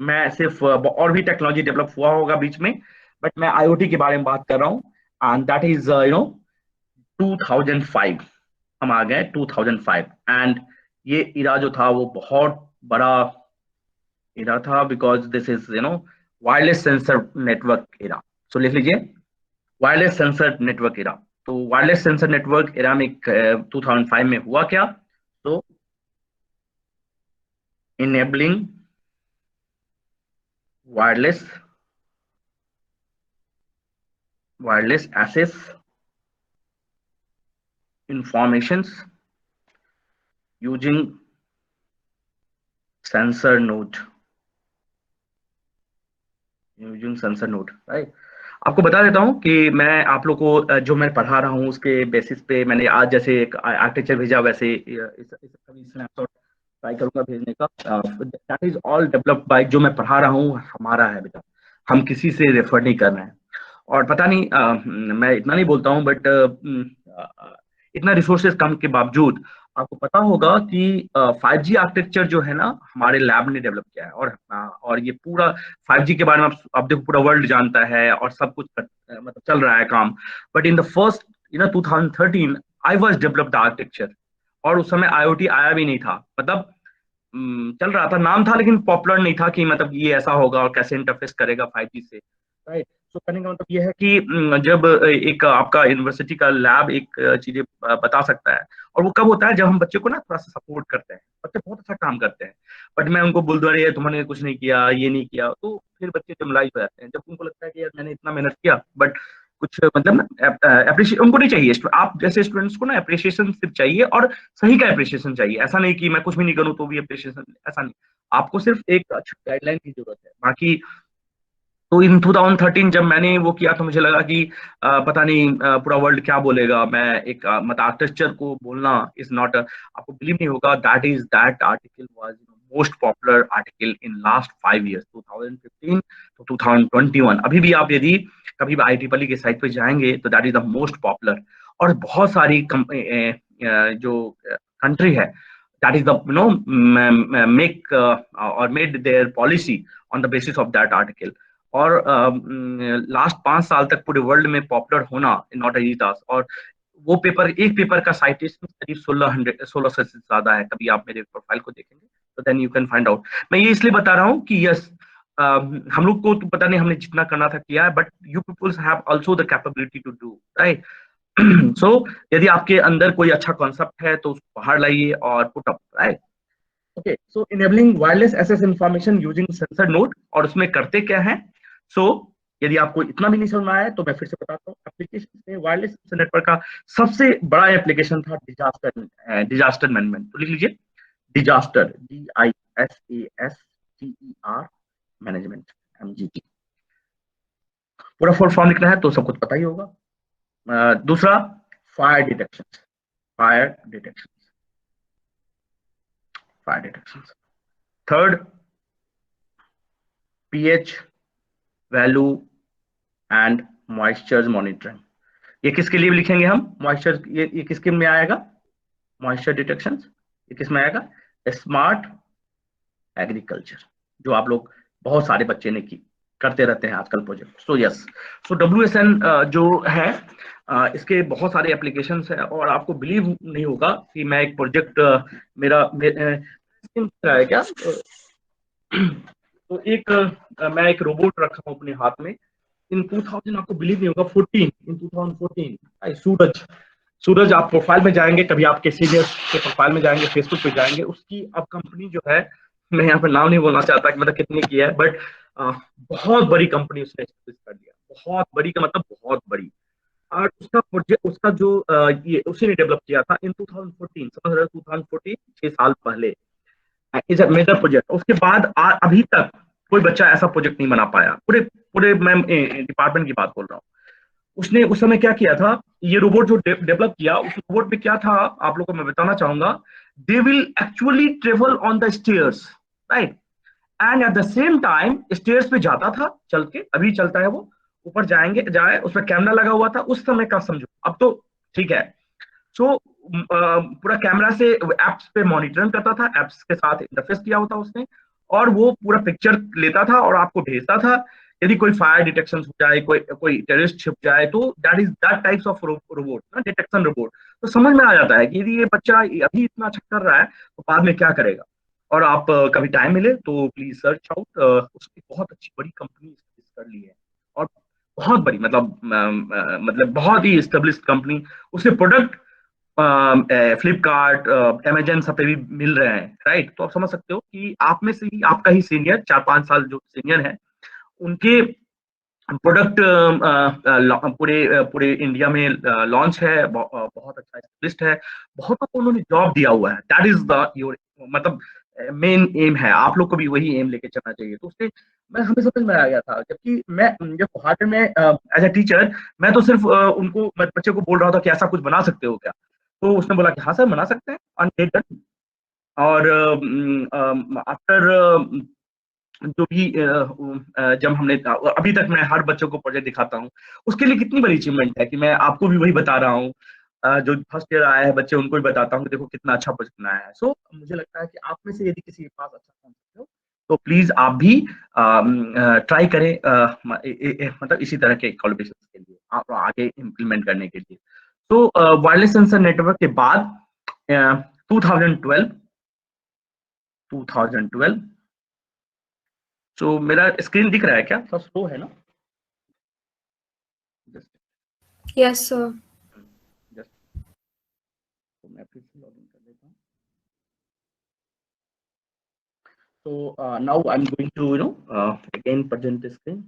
मैं सिर्फ और भी टेक्नोलॉजी डेवलप हुआ होगा बीच में, बट मैं आईओटी के बारे में बात कर रहा हूँ। And that is 2005। हम आ गए 2005। एंड ये इरा जो था वो बहुत बड़ा इरा था, because this is wireless sensor network era. So लिख लीजिए, वायरलेस सेंसर नेटवर्क इरा। तो वायरलेस सेंसर नेटवर्क इरा में 2005 में हुआ क्या? तो enabling wireless access informations using sensor node, right. आपको बता देता हूं कि मैं आप लोग को जो मैं पढ़ा रहा हूं उसके बेसिस पे मैंने आज जैसे एक आर्किटेक्चर भेजा, वैसे कभी स्नैपशॉट ट्राई करूंगा भेजने का। That is all developed by, जो मैं पढ़ा रहा हूँ हमारा है बेटा, हम किसी से रेफर नहीं कर रहे हैं। और पता नहीं मैं इतना नहीं बोलता हूँ, बट इतना रिसोर्सेज कम के बावजूद आपको पता होगा कि 5G आर्किटेक्चर जो है ना हमारे लैब ने डेवलप किया है। और ये पूरा 5G के बारे में आप देखो पूरा वर्ल्ड जानता है और सब कुछ मतलब चल रहा है काम। But in the first 2013 I was developed architecture, और उस समय आईओटी आया भी नहीं था। मतलब चल रहा था, नाम था, लेकिन पॉपुलर नहीं था कि मतलब ये ऐसा होगा और कैसे इंटरफेस करेगा 5G से, राइट। सो कहने का मतलब ये है कि जब एक आपका यूनिवर्सिटी का लैब एक चीजें बता सकता है, और वो कब होता है जब हम बच्चे को ना थोड़ा सा सपोर्ट करते हैं। बच्चे बहुत अच्छा काम करते हैं, बट मैं उनको बोल दूं अरे तुमने कुछ नहीं किया, ये नहीं किया, तो फिर बच्चे डिमोरलाइज हो जाते हैं। जब उनको लगता है कि यार मैंने इतना मेहनत किया बट कुछ मतलब ना अप्रिशिएट उनको नहीं चाहिए। आप जैसे स्टूडेंट्स को ना अप्रिशिएशन सिर्फ चाहिए, और सही का अप्रिशिएशन चाहिए। ऐसा नहीं कि मैं कुछ भी नहीं करूँ तो भी अप्रिशिएशन, ऐसा नहीं। आपको सिर्फ एक अच्छा गाइडलाइन की जरूरत है। बाकी तो इन 2013 जब मैंने वो किया तो मुझे लगा कि पता नहीं पूरा वर्ल्ड क्या बोलेगा। मैं एक मतलब आर्किटेक्चर को बोलना इज नॉट, आपको बिलीव नहीं होगा, that article was most popular article in last 5 years, 2015 तो 2021। अभी भी आप यदि कभी भी IEEE के साइट पे जाएंगे तो that is the most popular. और बहुत सारी जो कंट्री है, दैट इज द मेक और made their policy on the basis of that article. और लास्ट 5 साल तक पूरे वर्ल्ड में पॉपुलर होना नॉट एजी टास्क। और वो पेपर, एक पेपर का साइटेशन करीब 16 से ज्यादा है। कभी आप मेरे प्रोफाइल को देखेंगे तो then you can find out. मैं ये इसलिए बता रहा हूँ कि यस, हम लोग को तो पता नहीं हमने जितना करना था किया है, but you peoples have also the capability to do, right. So यदि आपके अंदर कोई अच्छा कॉन्सेप्ट है तो उसको बाहर लाइए और put up, right. Okay, so enabling wireless access information using sensor node, और उसमें करते क्या है? सो यदि आपको इतना भी नहीं समझ में आया तो मैं फिर से बताता हूँ। एप्लीकेशन में वायरलेस नेटवर्क का सबसे बड़ा एप्लीकेशन था डिजास्टर मैनेजमेंट। तो लिख लीजिए, डिजास्टर, DISASTER मैनेजमेंट, MGT। पूरा फुल फॉर्म लिखना है तो सब कुछ पता ही होगा। दूसरा, fire detection, fire detection, fire detection. Third, pH value and moisture monitoring. ये किसके लिए लिखेंगे हम? मॉइस्चर, ये किसके में आएगा? Moisture detection. ये किस में आएगा? स्मार्ट एग्रीकल्चर, जो आप लोग बहुत सारे बच्चे ने की करते रहते हैं आजकल प्रोजेक्ट। सो यस, सो WSN जो है इसके बहुत सारे एप्लीकेशंस है। और आपको बिलीव नहीं होगा कि मैं एक प्रोजेक्ट है क्या, तो एक मैं एक रोबोट रखा हूँ अपने हाथ में इन 2000, आपको बिलीव नहीं होगा, 14 इन 2014। सूरज, सूरज आप प्रोफाइल में जाएंगे, कभी आपके सीनियर के प्रोफाइल में जाएंगे, फेसबुक पे जाएंगे, उसकी अब कंपनी जो है, मैं यहाँ पर नाम नहीं बोलना चाहता कि मतलब कितनी की है, बट बहुत बड़ी कंपनी उसने establish कर दिया। बहुत बड़ी का मतलब बहुत बड़ी। और उसका प्रोजेक्ट, उसका जो ये उसी ने डेवलप किया था इन 2014, समझ रहे हो, 2014, 6 साल पहले इज अ मेजर प्रोजेक्ट। उसके बाद अभी तक कोई बच्चा ऐसा प्रोजेक्ट नहीं बना पाया, पूरे पूरे मैं डिपार्टमेंट की बात बोल रहा हूँ। उसने उस समय क्या किया था, ये रोबोट जो डेवलप किया, उस रोबोट में क्या था आप लोगों को मैं बताना चाहूंगा। They will actually travel on the stairs, right, and at the same time stairs पे जाता था चल के, अभी चलता है वो, ऊपर जाएंगे जाए, उसमें कैमरा लगा हुआ था उस समय का, समझो। अब तो ठीक है। सो पूरा कैमरा से एप्स पे मॉनिटरिंग करता था, एप्स के साथ इंटरफेस किया होता उसने, और वो पूरा पिक्चर लेता था और आपको भेजता था। यदि कोई फायर डिटेक्शन हो जाए, कोई टेररिस्ट छिप जाए, तो दैट टाइप्स ऑफ रोबोट ना, डिटेक्शन रोबोट। तो समझ में आ जाता है कि यदि ये बच्चा अभी इतना अच्छा कर रहा है तो बाद में क्या करेगा। और आप कभी टाइम मिले तो प्लीज सर्च आउट, उसकी बहुत अच्छी बड़ी कंपनी कर ली है। और बहुत बड़ी, मतलब बहुत ही एस्टेब्लिश्ड कंपनी। उसके प्रोडक्ट फ्लिपकार्ट, अमेजन सब पे भी मिल रहे हैं, राइट। तो आप समझ सकते हो कि आप में से ही आपका ही सीनियर, 4-5 साल जो सीनियर है, उनके प्रोडक्ट पूरे पूरे इंडिया में लॉन्च है। बहुत अच्छा लिस्ट है। बहुतों को उन्होंने जॉब दिया हुआ है। दैट इज द योर, मतलब मेन एम है। आप लोग को भी वही एम लेके चलना चाहिए। तो उससे मैं हमें समझ में आ गया था, जबकि मैं जब हार्डवेयर में एज ए टीचर, मैं तो सिर्फ उनको, मैं बच्चे को बोल रहा था कि ऐसा कुछ बना सकते हो क्या। तो उसने बोला कि हाँ सर बना सकते हैं, अनडेट। और आफ्टर जो भी जब हमने, अभी तक मैं हर बच्चों को प्रोजेक्ट दिखाता हूँ, उसके लिए कितनी बड़ी अचीवमेंट है कि मैं आपको भी वही बता रहा हूँ। जो फर्स्ट ईयर आया है बच्चे, उनको भी बताता हूँ कि देखो कितना अच्छा प्रोजेक्ट बनाया है। सो मुझे लगता है कि आप में से यदि किसी के पास अच्छा कॉन्सेप्ट हो तो प्लीज आप भी ट्राई करें, मतलब इसी तरह के कोलैबोरेशन के लिए, आप आगे इम्प्लीमेंट करने के लिए। तो वायरलेस सेंसर नेटवर्क के बाद 2012, 2012। तो मेरा स्क्रीन दिख रहा है क्या? सब स्लो है ना? Just Yes, sir. जस्ट तो मैं फिर से लॉगिन कर देता हूँ। तो now I am going to again present the screen.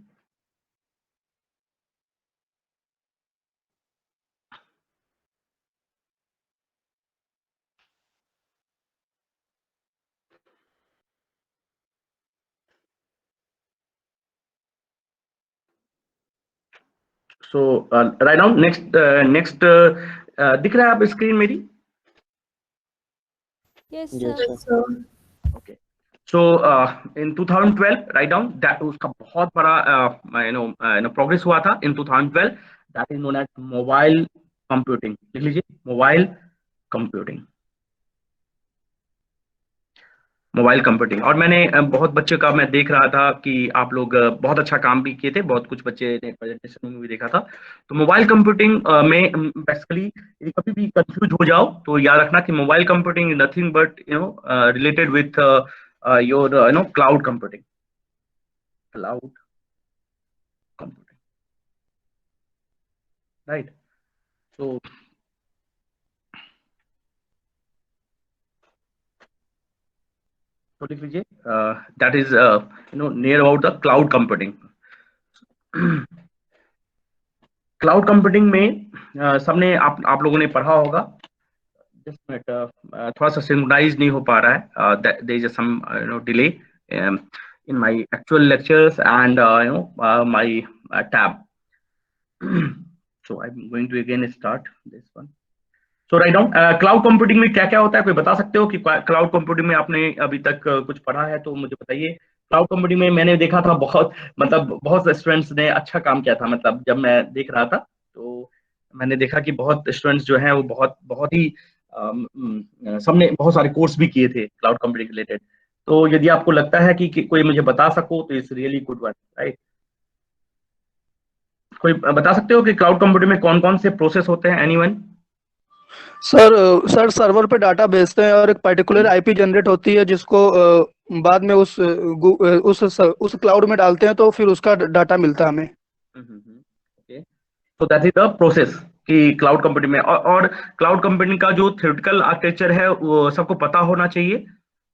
So right now next दिख रहा है आप स्क्रीन मेरी? Yes, Yes, sir. sir. sir. Okay. So in 2012 write down that, उसका बहुत बड़ा प्रोग्रेस हुआ था in 2012। That is known as mobile computing. लिख लीजिए, मोबाइल कंप्यूटिंग, मोबाइल कंप्यूटिंग। और मैंने बहुत बच्चे का मैं देख रहा था कि आप लोग बहुत अच्छा काम भी किए थे, बहुत कुछ बच्चे ने प्रेजेंटेशन में भी देखा था। तो मोबाइल कंप्यूटिंग में बेसिकली यदि कभी भी कंफ्यूज हो जाओ तो याद रखना कि mobile computing is nothing but related with your cloud computing, cloud computing, right. So तो लिख लीजिए, that is near about the cloud computing. Cloud computing में सबने आप लोगों ने पढ़ा होगा। जस्ट मिनट, थोड़ा सा सिंक्रोनाइज नहीं हो पा रहा है। There is some delay in my actual lectures and my tab. So I am going to again start this one. So right down, cloud computing में क्या क्या होता है, कोई बता सकते हो कि क्लाउड कंप्यूटिंग में आपने अभी तक कुछ पढ़ा है तो मुझे बताइए। क्लाउड कंप्यूटिंग में मैंने देखा था बहुत, मतलब बहुत स्टूडेंट्स ने अच्छा काम किया था। मतलब जब मैं देख रहा था तो मैंने देखा कि बहुत स्टूडेंट्स जो हैं वो बहुत बहुत ही सबने बहुत सारे कोर्स भी किए थे क्लाउड कंप्यूटिंग रिलेटेड। तो यदि आपको लगता है कि कोई मुझे बता सको तो it's really good one, right. कोई बता सकते हो कि क्लाउड कंप्यूटिंग में कौन कौन से प्रोसेस होते हैं? एनीवन? सर सर्वर पे डाटा भेजते हैं और एक पर्टिकुलर आईपी जनरेट होती है जिसको बाद में उस क्लाउड में डालते हैं तो फिर उसका डाटा मिलता है हमें। ओके, तो दैट इज द प्रोसेस कि क्लाउड कंप्यूटिंग में। और क्लाउड कंप्यूटिंग का जो थ्योरेटिकल आर्किटेक्चर है वो सबको पता होना चाहिए।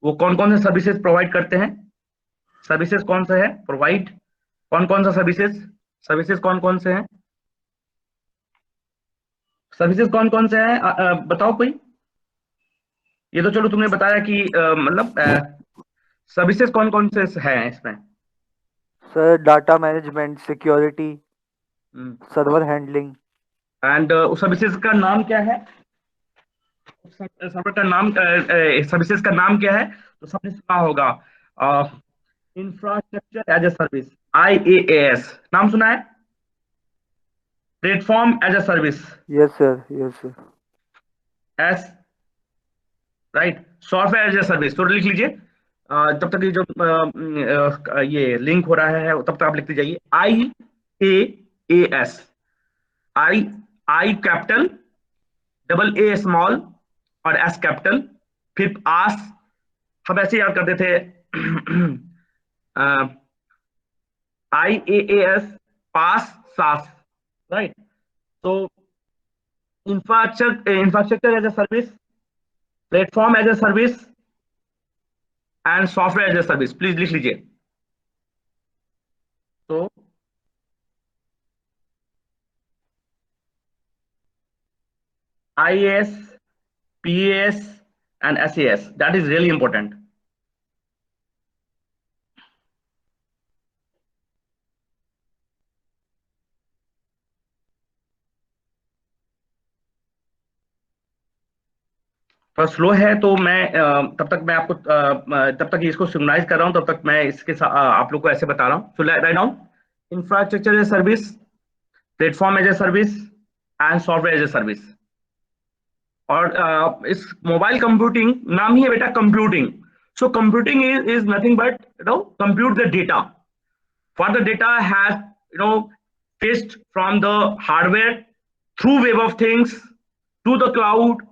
वो कौन कौन से सर्विसेज प्रोवाइड करते हैं? सर्विसेज कौन सा है प्रोवाइड? कौन कौन सा सर्विसेज, सर्विसेज कौन कौन से हैं? सर्विसेज कौन कौन से हैं? बताओ कोई। ये तो चलो तुमने बताया कि मतलब सर्विसेज कौन कौन से हैं इसमें? Sir data management, security, server handling. And उस सर्विसेज का नाम क्या है? सर्वर का नाम, सर्विसेज का नाम क्या है? तो सबने सुना होगा, infrastructure as a service, IaaS नाम सुना है? Platform as a service, yes sir, yes sir. Yes, right. Software as a service, तो लिख लीजिए तब तक ये जो ये लिंक हो रहा है तब तक आप लिखते जाइए IaaS, I capital, double A small और एस कैपिटल, फिर आस, हम ऐसे याद करते थे IaaS, पास, सास, राइट। तो infrastructure as a service, platform as a service and software as a service, please लिख लीजिए। तो IaaS, PaaS and SaaS, that is really important. थोड़ा स्लो है तो मैं तब तक मैं आपको तब तक इसको सिंक्रोनाइज कर रहा हूं, तब तक मैं इसके आप लोग को ऐसे बता रहा हूं। So right now, infrastructure as a service, platform as a service and software as a service. और इस मोबाइल कंप्यूटिंग नाम ही है बेटा computing. So computing is nothing but compute the data, for the data has fetched from the hardware through web of things to the cloud.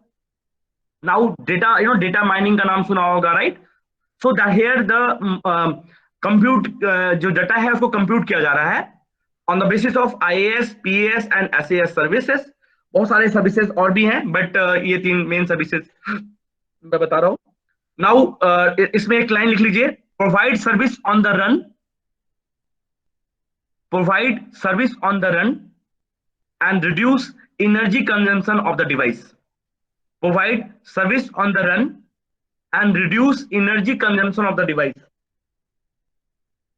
Now data, data mining का नाम सुना होगा, right? So that here the compute जो data है उसको compute किया जा रहा है on the basis of IaaS, PaaS and SaaS services। बहुत सारे सर्विसेज और भी हैं, बट ये 3 मेन सर्विसेज मैं बता रहा हूँ। नाउ इसमें एक लाइन लिख लीजिए, provide service on the run, provide service on the run and reduce energy consumption of the device. Provide service on the run and reduce energy consumption of the device.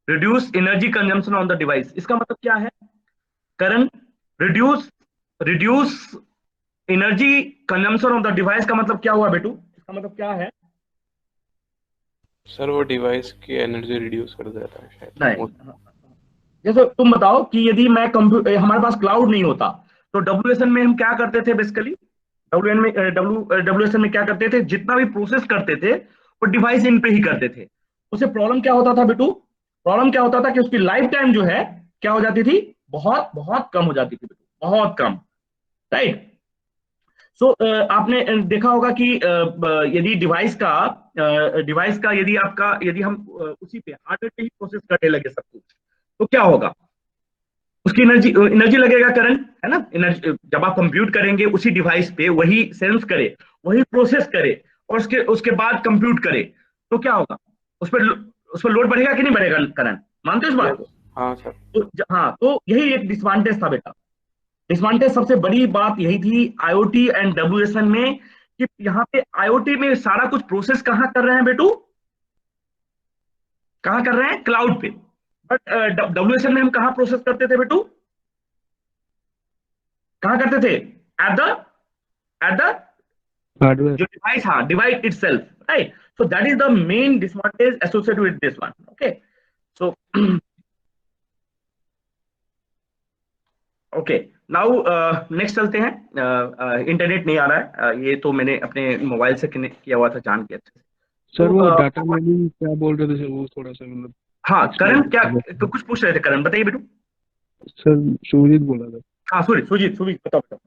Reduce energy consumption on the device, इसका मतलब क्या है? करण, reduce energy consumption of the device का मतलब क्या हुआ बेटू? इसका मतलब क्या है? सर वो डिवाइस की एनर्जी रिड्यूस कर देता है शायद। नहीं, जैसे तुम बताओ कि यदि मैं हमारे पास क्लाउड नहीं होता तो WSN में हम क्या करते थे? बेसिकली WSN में क्या करते थे? जितना भी प्रोसेस करते थे वो डिवाइस इन पे ही करते थे। उससे प्रॉब्लम क्या होता था बेटू? प्रॉब्लम क्या होता था कि उसकी लाइफ टाइम जो है क्या हो जाती थी? बहुत बहुत कम हो जाती थी बेटू, बहुत कम, राइट। सो आपने देखा होगा कि यदि डिवाइस का यदि हम उसी पे हार्डवेयर पे ही प्रोसेस करने लगे सब कुछ, तो क्या होगा? उसकी एनर्जी लगेगा, करंट है ना। एनर्जी जब आप कंप्यूट करेंगे उसी डिवाइस पे, वही सेंस करे, वही प्रोसेस करे और उसके बाद कंप्यूट करे, तो क्या होगा? उस पर लोड बढ़ेगा कि नहीं बढ़ेगा करंट? मानते हो इस बात को? हाँ सर। तो यही एक डिसएडवांटेज था बेटा। डिसएडवांटेज सबसे बड़ी बात यही थी IoT एंड WSN में कि यहाँ पे IoT में सारा कुछ प्रोसेस कहाँ कर रहे हैं बेटू? कहाँ कर रहे हैं? क्लाउड पे। बट WSN में हम कहाँ प्रोसेस करते थे बेटू? कहाँ करते थे? At the hardware. जो डिवाइस, हाँ, device itself, right. So that is the main disadvantage associated with this one. Okay, so okay, now next चलते हैं। इंटरनेट नहीं आ रहा है, ये तो मैंने अपने मोबाइल से कनेक्ट किया हुआ था जान के अच्छे से। सर वो डाटा माइनिंग क्या बोल रहे थे सर, वो थोड़ा सा मतलब। हाँ करण, क्या कुछ पूछ रहे थे? करण बताइए बेटू। सर सुजीत बोला था। हाँ सुजीत बताओ।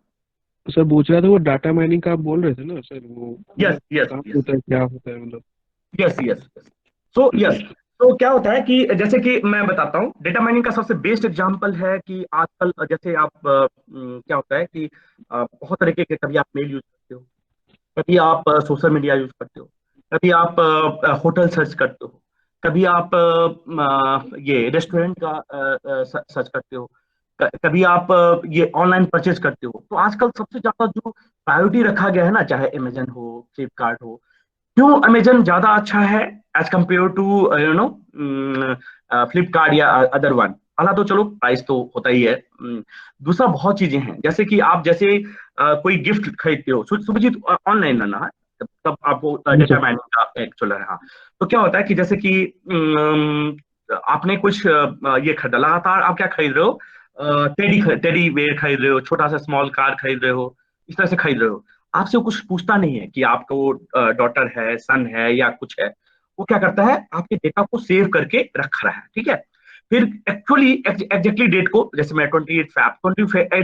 सर पूछ रहा था वो डाटा माइनिंग का आप बोल रहे थे ना सर, वो यस होता है, क्या होता है मतलब? यस तो क्या होता है कि जैसे कि मैं बताता हूँ, डेटा माइनिंग का सबसे बेस्ट एग्जांपल है कि आजकल जैसे आप क्या होता है कि बहुत तरीके के, कभी आप मेल यूज करते हो, कभी आप सोशल मीडिया यूज करते हो, कभी आप होटल सर्च करते हो, कभी आप ये रेस्टोरेंट का सर्च करते हो, कभी आप ये ऑनलाइन परचेज करते हो। तो आजकल सबसे ज्यादा जो प्रायोरिटी रखा गया है ना, चाहे अमेजन हो, फ्लिपकार्ट हो, क्यों अमेजन ज्यादा अच्छा है एज कम्पेयर टू फ्लिपकार्ट या अदर वन? पहला तो चलो प्राइस तो होता ही है, दूसरा बहुत चीजें हैं, जैसे कि आप कोई गिफ्ट खरीदते हो, सुभजीत ऑनलाइन लाना है तब आपको डेटा माइनिंग का एक्चुअल है। हाँ, तो क्या होता है कि जैसे कि आपने कुछ ये खरीदा, लगातार आप क्या खरीद रहे हो? टेडी वेयर खरीद रहे हो, छोटा सा स्मॉल कार खरीद रहे हो, इस तरह से खरीद रहे हो। आपसे कुछ पूछता नहीं है कि आपका वो डॉटर है, सन है या कुछ है, वो क्या करता है, आपके डेटा को सेव करके रख रहा है, ठीक है। फिर एक्चुअली एग्जैक्टली डेट को, जैसे मैं 28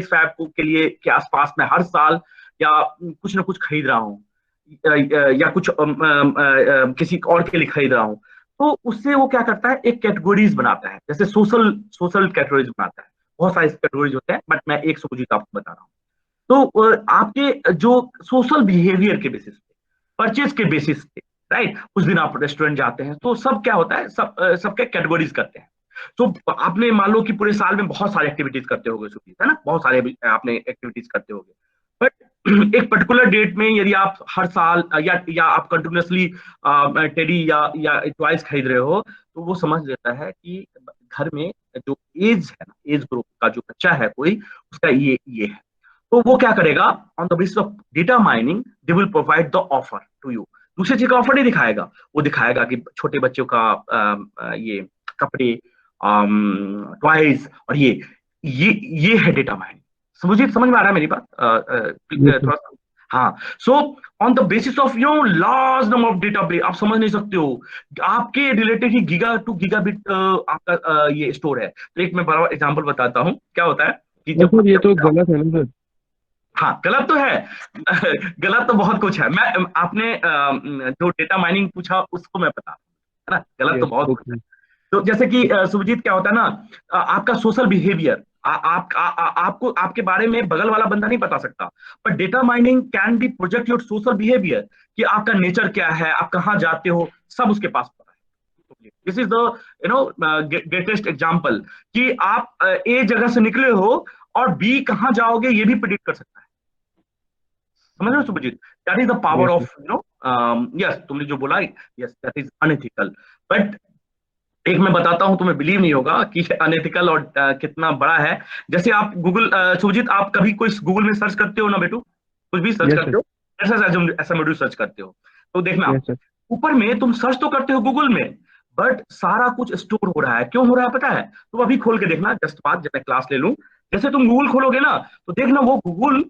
फैब को के लिए के आसपास में हर साल या कुछ ना कुछ खरीद रहा हूँ, या कुछ किसी और के लिए खरीद रहा हूँ, तो उससे वो क्या करता है, एक कैटेगरीज बनाता है, जैसे सोशल सोशल कैटेगरीज बनाता है। बहुत सारे कैटेगरीज होते हैं, बट मैं एक सुपरजीत आपको बता रहा हूँ। तो आपके जो सोशल बिहेवियर के बेसिस पे, परचेज के बेसिस पे, राइट, उस दिन आप रेस्टोरेंट जाते हैं तो सब क्या होता है, सबके कैटेगरीज करते हैं। तो आपने मान लो कि पूरे साल में बहुत सारी एक्टिविटीज करते होगे सुपरजीत, है ना, बहुत सारे आपने एक्टिविटीज करते होगे, बट एक पर्टिकुलर डेट में यदि आप हर साल या आप कंटिन्यूसली टेडी या टॉयज खरीद रहे हो, तो वो समझ लेता है कि घर में जो एज है ना, एज ग्रुप का जो बच्चा है कोई, उसका ये है। तो वो क्या करेगा, on the basis of data mining they will provide the offer to you. दूसरी चीज का ऑफर नहीं दिखाएगा, वो दिखाएगा कि छोटे बच्चों का ये कपड़े, टॉयज, और ये है डेटा माइनिंग। समझ में आ रहा है मेरी बात? थोड़ा सा, हाँ। So on the basis of large number of data base, आप समझ नहीं सकते हो, आपके रिलेटेड ही गीगा टू गीगाबिट आपका ये स्टोर है। तो एक मैं बड़ा एग्जांपल बताता हूँ, क्या होता है कि जब ये तो गलत है ना सर? हाँ, गलत तो है गलत तो बहुत कुछ है। मैं आपने जो डेटा माइनिंग पूछा उसको मैं बता, है ना, गलत तो बहुत कुछ है। तो जैसे कि सुभजीत, क्या होता है ना, आपका सोशल बिहेवियर, आपको आपके बारे में बगल वाला बंदा नहीं बता सकता, पर data mining can be project your social behaviour, कि आपका नेचर क्या है, आप कहाँ जाते हो, सब उसके पास पता है। This is the greatest example, कि आप ए जगह से निकले हो और बी कहाँ जाओगे ये भी प्रिडिक्ट कर सकता है। समझ रहे हो Subhajit? That is the power of yes, तुमने जो बोला, yes, that is unethical. But एक मैं बताता हूं, तुम्हें बिलीव नहीं होगा कि अनएथिकल और कितना बड़ा है। जैसे आप गूगल, सुभजीत, आप कभी कोई गूगल में सर्च करते हो ना बेटू, कुछ भी सर्च करते हो, ऐसा सर्च करते हो, तो देखना ऊपर में तुम सर्च तो करते हो गूगल में, बट सारा कुछ स्टोर हो रहा है। क्यों हो रहा है पता है? तुम अभी खोल के देखना, जस्ट बाद जब मैं क्लास ले लूं, जैसे तुम गूगल खोलोगे ना, तो देखना वो गूगल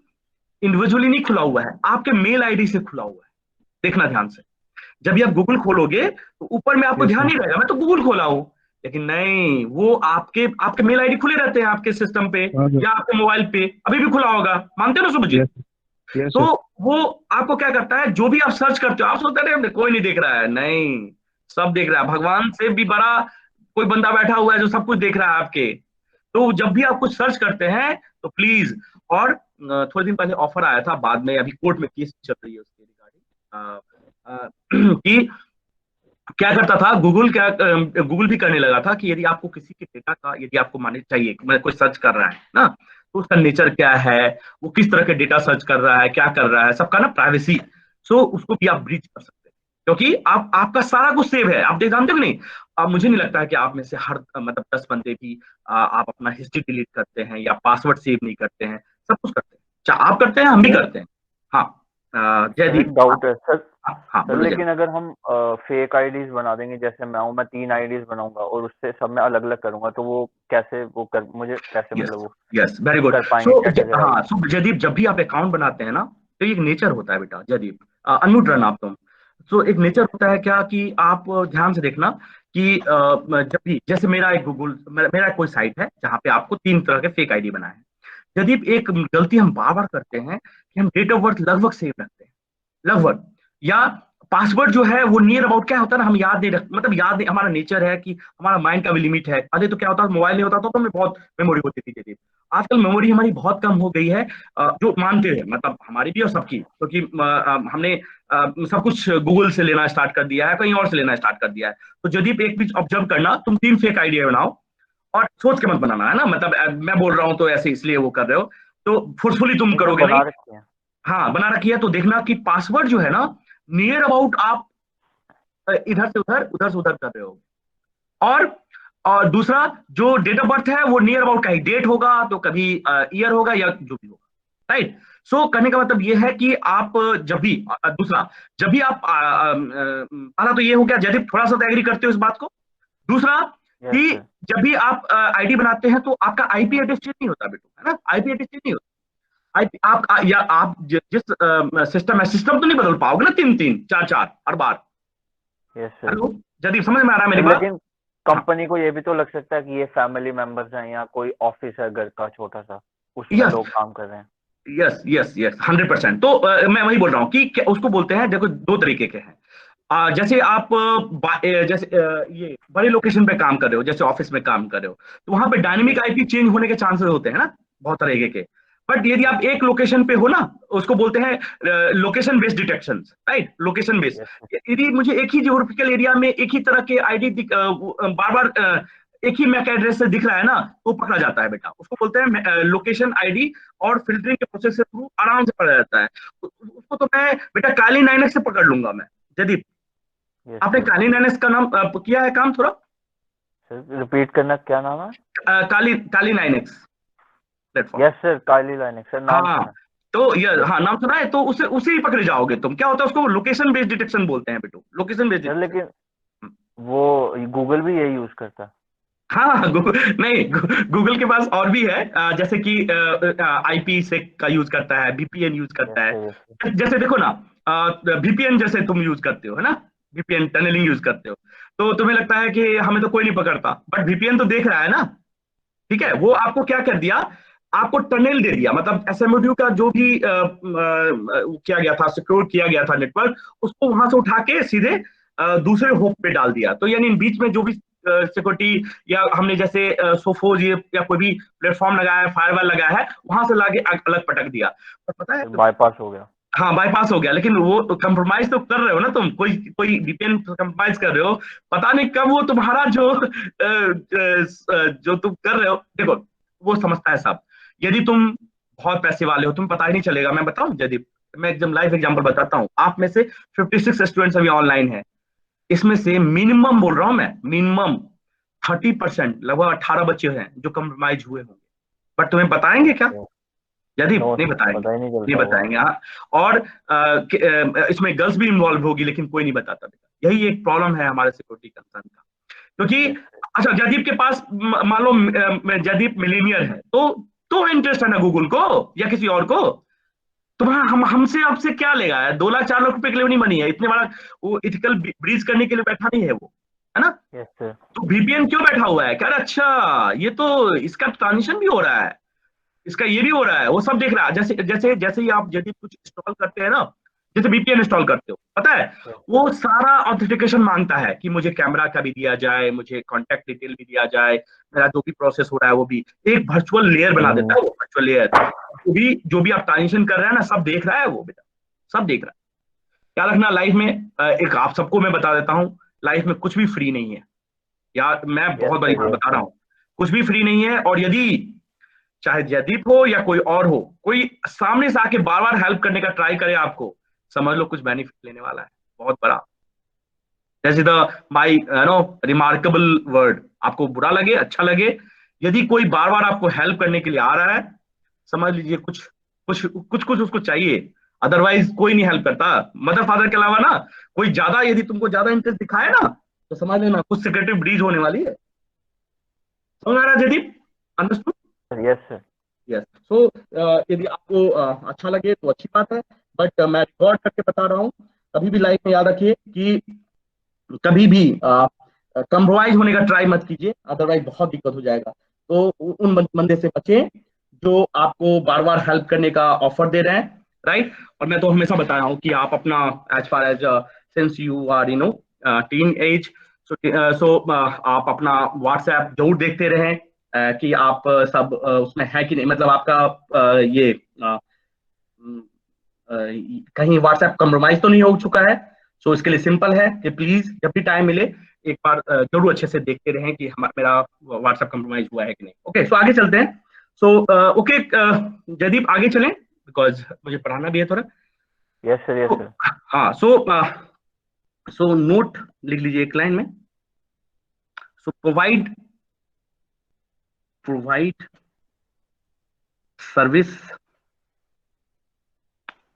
इंडिविजुअली नहीं खुला हुआ है, आपके मेल आईडी से खुला हुआ है। देखना ध्यान से, जब भी आप गूगल खोलोगे तो ऊपर में आपको ध्यान नहीं रहेगा मैं तो गूगल खोला हूं, लेकिन नहीं, वो आपके मेल आईडी खुले रहते हैं आपके सिस्टम पे या आपके मोबाइल पे, अभी भी खुला होगा, मानते हो ना सुभजीत? तो वो आपको क्या करता है, जो भी आप सर्च करते हो, आप सोचते हैं कोई नहीं देख रहा है, नहीं, सब देख रहा है। भगवान से भी बड़ा कोई बंदा बैठा हुआ है जो सब कुछ देख रहा है आपके। तो जब भी आप कुछ सर्च करते हैं तो प्लीज, और थोड़े दिन पहले ऑफर आया था, बाद में अभी कोर्ट में केस चल रही है उसके रिगार्डिंग, कि क्या करता था गूगल, गूगल भी करने लगा था कि यदि आपको किसी के डेटा का, यदि आपको माने चाहिए, मैं कोई सर्च कर रहा है ना, तो उसका नेचर क्या है, वो किस तरह के डेटा सर्च कर रहा है, क्या कर रहा है, सबका ना प्राइवेसी, सो उसको भी आप ब्रीच कर सकते हैं, क्योंकि आपका सारा कुछ सेव है। आप जानते हो कि नहीं? अब मुझे नहीं लगता है कि आप में से हर मतलब 10 बंदे भी आप अपना हिस्ट्री डिलीट करते हैं या पासवर्ड सेव नहीं करते हैं, सब कुछ करते हैं। चाहे आप करते हैं, हम भी करते हैं। हाँ, जयदीप, डाउट है सर। हाँ, सर लेकिन अगर हम फेक आईडीज बना देंगे, जैसे मैं 3 आईडीज बनाऊंगा और उससे सब मैं अलग अलग करूंगा, तो वो कैसे मुझे कैसे मतलब वो यस, वेरी गुड। कर पाएंगे? हाँ, सो जयदीप, जब भी आप अकाउंट बनाते हैं ना, तो एक नेचर होता है बेटा, जयदीप अनम्यूट रहना आप तुम। तो एक नेचर होता है क्या, कि आप ध्यान से देखना कि जब भी, जैसे मेरा एक मेरा कोई साइट है जहाँ पे आपको 3 तरह के फेक आईडी बनाए हैं। जयदीप, एक गलती हम बार बार करते हैं कि हम डेट ऑफ बर्थ लगभग सेव रखते हैं, लगभग, या पासवर्ड जो है वो नियर अबाउट, क्या होता है ना, हम याद नहीं रख, मतलब याद नहीं, हमारा नेचर है कि हमारा माइंड का भी लिमिट है। अरे तो क्या होता है, मोबाइल नहीं होता तो हमें बहुत मेमोरी होती थी। जयदीप, आजकल मेमोरी हमारी बहुत कम हो गई है, जो मानते हैं, मतलब हमारी भी और सबकी, क्योंकि हमने सब कुछ गूगल से लेना स्टार्ट कर दिया है, कहीं और से लेना स्टार्ट कर दिया है। तो जयदीप, एक चीज ऑब्जर्व करना, तुम 3 फेक आईडी बनाओ, और सोच के मत बनाना, है ना, मतलब मैं बोल रहा हूँ तो ऐसे इसलिए वो कर रहे हो, तो फोर्सफुली तुम करोगे नहीं। हाँ, बना रखी है, तो देखना कि पासवर्ड जो है ना, नियर अबाउट आप इधर से उधर कर रहे हो। और दूसरा, जो डेट ऑफ बर्थ है वो नियर अबाउट कहीं डेट होगा, तो कभी ईयर होगा, या जो भी होगा, राइट। सो करने का मतलब ये है कि आप जब भी दूसरा, जब भी आप पहला तो ये हो गया, जयदीप थोड़ा सा एग्री करते हो इस बात को? दूसरा, कि जब भी आप आईडी बनाते हैं तो आपका आईपी एड्रेस चेंज नहीं होता बेटू, है ना, आईपी एड्रेस चेंज नहीं होता। आप जिस सिस्टम है, सिस्टम तो नहीं बदल पाओगे ना 3-3, 4-4 हर बार, यस सर। हेलो जदीप, समझ में आ रहा है मेरी बात? लेकिन कंपनी को ये भी तो लग सकता है कि ये फैमिली मेंबर्स हैं या कोई ऑफिस है घर का छोटा सा, उसमें यस लोग काम कर रहे हैं। Yes yes yes 100%। तो मैं वही बोल रहा हूँ कि उसको बोलते हैं, देखो दो तरीके के हैं। जैसे आप जैसे ये बड़े लोकेशन पे काम कर रहे हो, जैसे ऑफिस में काम कर रहे हो, तो वहां पे डायनेमिक आईपी चेंज होने के चांसेस होते हैं ना, बहुत तरीके के। बट यदि आप एक लोकेशन पे हो ना, उसको बोलते हैं location based detection, right? Location yes based. यदि मुझे एक ही जियोग्राफिकल एरिया में एक ही तरह के आईडी बार बार एक ही मैक एड्रेस से दिख रहा है ना, तो पकड़ा जाता है बेटा, उसको बोलते हैं लोकेशन आईडी। और फिल्टरिंग के प्रोसेस के थ्रू आराम से पकड़ा जाता है। उसको तो मैं बेटा काली 9X से पकड़ लूंगा मैं। यदि यस आपने सर। काली 9X का नाम किया है काम थोड़ा? सर रिपीट करना, क्या नाम है? Kali Kali 9X platform. Yes sir, काली लाइनेक्स सर, नाम हाँ, सुना तो ये है। हाँ नाम सुना है, तो उसे उसे ही पकड़े जाओगे तुम। क्या होता है, उसको लोकेशन बेस्ड डिटेक्शन बोलते हैं बेटो, लोकेशन बेस्ड सर डिटेक्शन। लेकिन वो गूगल भी यही यूज करता है। हाँ गूगल नहीं, गूगल के पास और भी है, जैसे कि आईपी से का यूज करता है, वीपीएन यूज यस करता सर, है। Yes sir. जैसे देखो ना, वीपीएन जैसे तुम यूज करते हो है ना, वीपीएन टनलिंग यूज करते हो, तो तुम्हें लगता है कि हमें तो कोई नहीं पकड़ता, बट वीपीएन तो देख रहा है ना। ठीक है, यस वो सर। आपको क्या कर दिया, आपको टनल दे दिया, मतलब एसएमओडी का जो भी किया गया था, सिक्योर किया गया था नेटवर्क, उसको वहां से उठा के सीधे दूसरे होप पे डाल दिया। तो यानी बीच में जो भी सिक्योरिटी या हमने जैसे सोफोज या कोई भी प्लेटफॉर्म लगाया है, फायरवॉल लगाया है, वहां से लाके अलग पटक दिया। तो पता है, बाईपास हो गया। हाँ बाईपास हो गया, लेकिन वो कंप्रोमाइज तो कर रहे हो ना तुम, कोई कोई वीपीएन कंप्रोमाइज कर रहे हो। पता नहीं कब वो तुम्हारा जो तुम कर रहे हो, देखो वो समझता है सब। यदि तुम बहुत पैसे वाले हो, तुम पता ही नहीं चलेगा। मैं बताऊं यदि, मैं एकदम लाइव एग्जांपल बताता हूँ। आप में से 56 स्टूडेंट्स अभी ऑनलाइन है, इसमें से मिनिमम बोल रहा हूं मैं, मिनिमम 30%, लगभग 18 बच्चे हैं जो कंप्रोमाइज हुए होंगे। बट तुम्हें बताएंगे क्या? यदि नो नहीं सर, बताएंगे, पता ही नहीं नहीं चलता होगा। बताएंगे हाँ। और इसमें गर्ल्स भी इन्वॉल्व होगी, लेकिन कोई नहीं बताता बेटा। यही एक प्रॉब्लम है हमारे सिक्योरिटी कंसर्न का। क्योंकि यस सर। अच्छा, जयदीप के पास मान लो जयदीप मिलीनियर है, तो इंटरेस्ट है ना गूगल को या किसी और को। तो हम हमसे आपसे क्या लेगा? 2 लाख 4 लाख रुपए के लिए नहीं बनी है, इतने बड़ा वो इथिकल ब्रीच करने के लिए बैठा नहीं है वो, है ना? Yes sir. तो वीपीएन क्यों बैठा हुआ है? कह रहा अच्छा ये तो इसका ट्रांजिशन भी हो रहा है, इसका ये भी हो रहा है, वो सब देख रहा है। जैसे जैसे जैसे ही आप यदि कुछ इंस्टॉल करते हैं ना, जैसे वीपीएन इंस्टॉल करते हो, पता है यस सर। वो सारा ऑथेंटिकेशन मांगता है कि मुझे कैमरा का भी दिया जाए, मुझे कॉन्टेक्ट डिटेल भी दिया जाए, मेरा जो भी प्रोसेस हो रहा है वो भी। एक वर्चुअल लेयर बना देता है वो, वर्चुअल लेयर। जो भी आप ट्रांजेक्शन कर रहे हैं ना, सब देख रहा है वो बेटा, सब देख रहा है। क्या रखना लाइफ में, एक आप सबको मैं बता देता हूँ, लाइफ में कुछ भी फ्री नहीं है यार, मैं यस बहुत बड़ी सर। बात यस बता रहा सर। हूँ। कुछ भी फ्री नहीं है। और यदि चाहे जयदीप हो या कोई और हो, कोई सामने से आके बार बार हेल्प करने का ट्राई करे आपको, समझ लो कुछ बेनिफिट लेने वाला है बहुत बड़ा। जैसे the my no remarkable word, आपको बुरा लगे अच्छा लगे, यदि कोई बार बार आपको हेल्प करने के लिए आ रहा है, समझ लीजिए कुछ कुछ कुछ कुछ उसको चाहिए। अदरवाइज कोई नहीं हेल्प करता। मदर फादर के अलावा ना, कोई ज्यादा यदि तुमको ज्यादा इंटरेस्ट दिखाए ना, तो समझ लेना कुछ सिक्योरिटी ब्रीच होने वाली है। समझ आ रहा है Jaideep? Understood? Yes sir. Yes. So यदि आपको अच्छा लगे तो अच्छी बात है, बट मैं रिकॉर्ड करके बता रहा हूँ। कभी भी लाइफ में याद रखिए कि कभी भी कंप्रोमाइज होने का ट्राई मत कीजिए, अदरवाइज बहुत दिक्कत हो जाएगा। तो उन बंदे से बचें जो आपको बार बार हेल्प करने का ऑफर दे रहे हैं, राइट? और मैं तो हमेशा बताया हूँ कि आप अपना as far as since you are teenage, so आप अपना व्हाट्सएप जरूर देखते रहें कि आप सब उसमें है कि नहीं, मतलब आपका ये कहीं व्हाट्सएप कम्प्रोमाइज तो नहीं हो चुका है। सो इसके लिए सिंपल है कि प्लीज जब भी टाइम मिले एक बार जरूर अच्छे से देखते रहें कि मेरा व्हाट्सएप कम्प्रोमाइज हुआ है कि नहीं। ओके, सो आगे चलते हैं। सो ओके जयदीप, आगे चलें बिकॉज मुझे पढ़ाना भी है थोड़ा। Yes sir. Yes sir. हाँ, सो नोट लिख लीजिए एक लाइन में। So provide service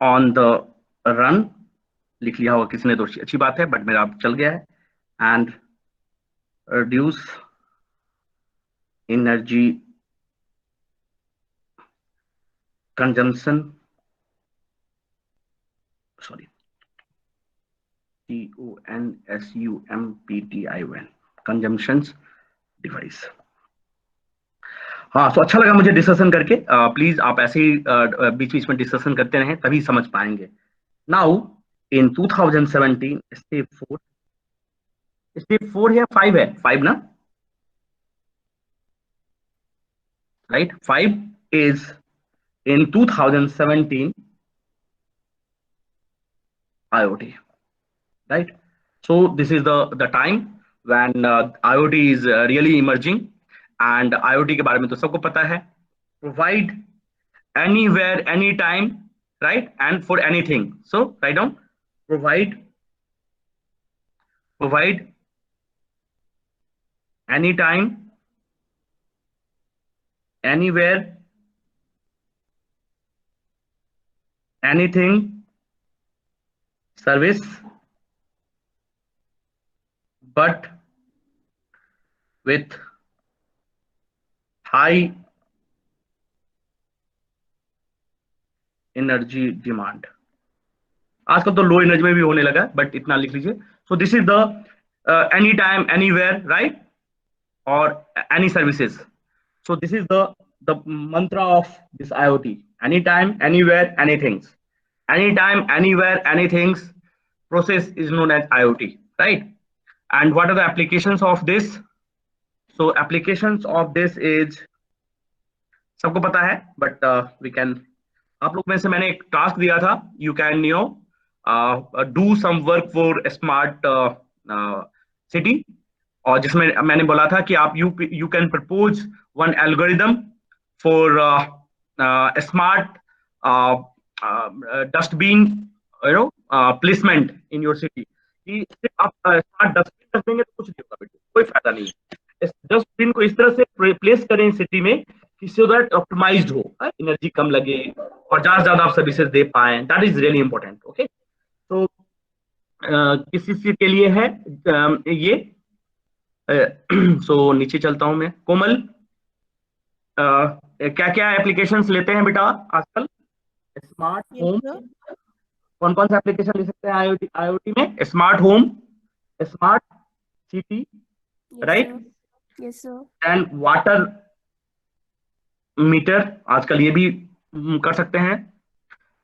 on the run, लिख लिया होगा किसी ने तो अच्छी बात है, बट मेरा चल गया है। And reduce energy consumption, sorry, CONSUMPTION, consumptions device. हाँ, तो अच्छा लगा मुझे डिस्कशन करके। प्लीज आप ऐसे ही बीच बीच में डिस्कशन करते रहें, तभी समझ पाएंगे। नाउ इन 2017 स्टेप 4 है, 5 है, 5 ना, right? 5 is in 2017 IoT, right? So this is the time when IoT is really emerging, and IoT के बारे में तो सबको पता है, provide anywhere anytime, right? And for anything. So write down, provide anytime, anywhere, anything service, but with high energy demand. आजकल तो low energy में भी होने लगा, बट इतना लिख लीजिए। So this is the any time anywhere, right, और any services. So this is the mantra of this IoT, anytime anywhere anything, anytime anywhere anything process is known as IoT, right? And what are the applications of this? So applications of this is, सबको पता है, but we can, आप लोग में से मैंने एक task दिया था, you can do some work for smart city, और जिसमें मैंने बोला था कि आप you can propose one algorithm for smart dustbin placement in your city. कि आप स्मार्ट डस्टबिन रख देंगे तो कुछ नहीं होगा बेटे, कोई फायदा नहीं है। डस्टबिन को इस तरह से प्लेस करें सिटी में कि सो दैट ऑप्टिमाइज्ड हो, एनर्जी कम लगे और ज्यादा से ज्यादा आप सर्विसेज दे पाए। That is really important. Okay, तो किसी चीज के लिए है ये। सो नीचे चलता हूं मैं। कोमल, क्या क्या एप्लीकेशंस लेते हैं बेटा आजकल? स्मार्ट होम, कौन कौन सा एप्लीकेशन ले सकते हैं आईओटी में? Smart home, smart city, right, Yes, sir. And water meter, आजकल ये भी कर सकते हैं,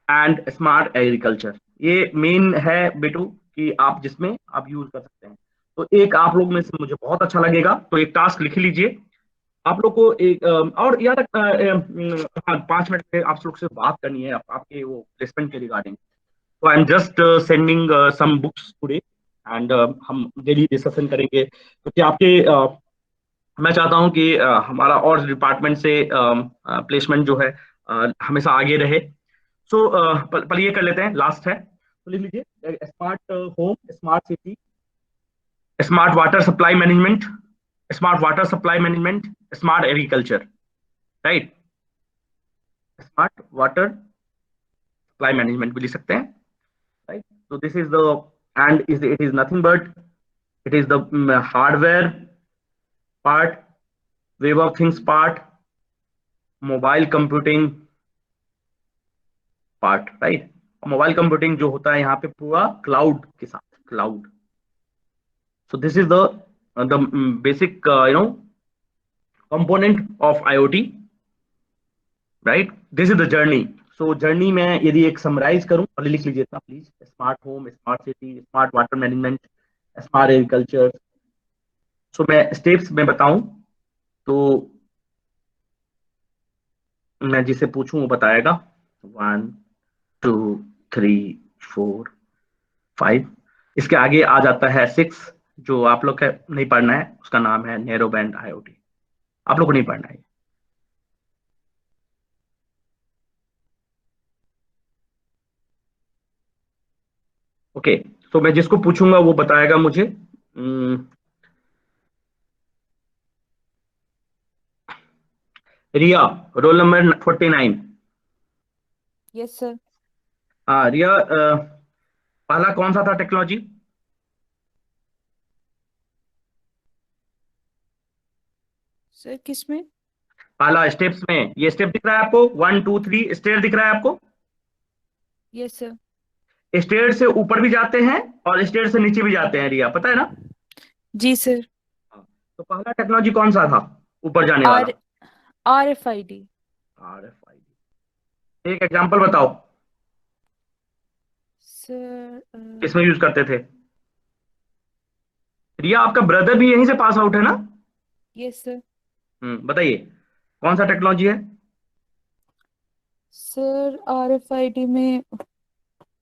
एंड स्मार्ट एग्रीकल्चर। ये मेन है बेटू कि आप जिसमें आप यूज कर सकते हैं। तो एक आप लोग में से मुझे बहुत अच्छा लगेगा, तो एक टास्क लिख लीजिए आप लोग को। एक और याद 5 मिनट में आप लोग से बात करनी है आपके वो प्लेसमेंट के रिगार्डिंग। तो I am just sending some books today, and हम डेली डिस्कशन करेंगे, क्योंकि आपके मैं चाहता हूं कि हमारा और डिपार्टमेंट से प्लेसमेंट जो है हमेशा आगे रहे। सो पर ये कर लेते हैं, लास्ट है, तो लिख लीजिए smart home, smart city, smart water supply management, smart water supply management, smart agriculture, right. Smart water supply management भी लिख सकते हैं, right. So this is the, and it is nothing but it is the hardware part, web of things part, mobile computing part, right? Mobile computing जो होता है यहाँ पे पूरा क्लाउड के साथ, cloud. So this is the basic component of IoT, right? This is the journey. So journey में यदि एक समराइज करूं, और लिख लीजिए इतना please, smart home, smart city, smart water management, smart agriculture. So मैं स्टेप्स में बताऊं तो मैं जिसे पूछूं वो बताएगा 1 2 3 4 5। इसके आगे आ जाता है 6, जो आप लोग का नहीं पढ़ना है, उसका नाम है नैरो बैंड IoT। आप लोग को नहीं पढ़ना है। ओके, तो मैं जिसको पूछूंगा वो बताएगा मुझे। रिया, रोल नंबर 49। Yes sir. हाँ रिया, पहला कौन सा था टेक्नोलॉजी? सर किस में? पहला स्टेप्स में, ये स्टेप दिख रहा है आपको, 1 2 3 स्टेप दिख रहा है आपको? Yes sir. स्टेट से ऊपर भी जाते हैं और स्टेट से नीचे भी जाते हैं, रिया पता है ना? जी सर। तो पहला टेक्नोलॉजी कौन सा था ऊपर जाने वाला? RFID। RFID। एक एग्जांपल बताओ सर किसमें यूज करते थे? रिया आपका ब्रदर भी यहीं से पास आउट है ना? Yes sir. बताइए कौन सा टेक्नोलॉजी है? सर RFID में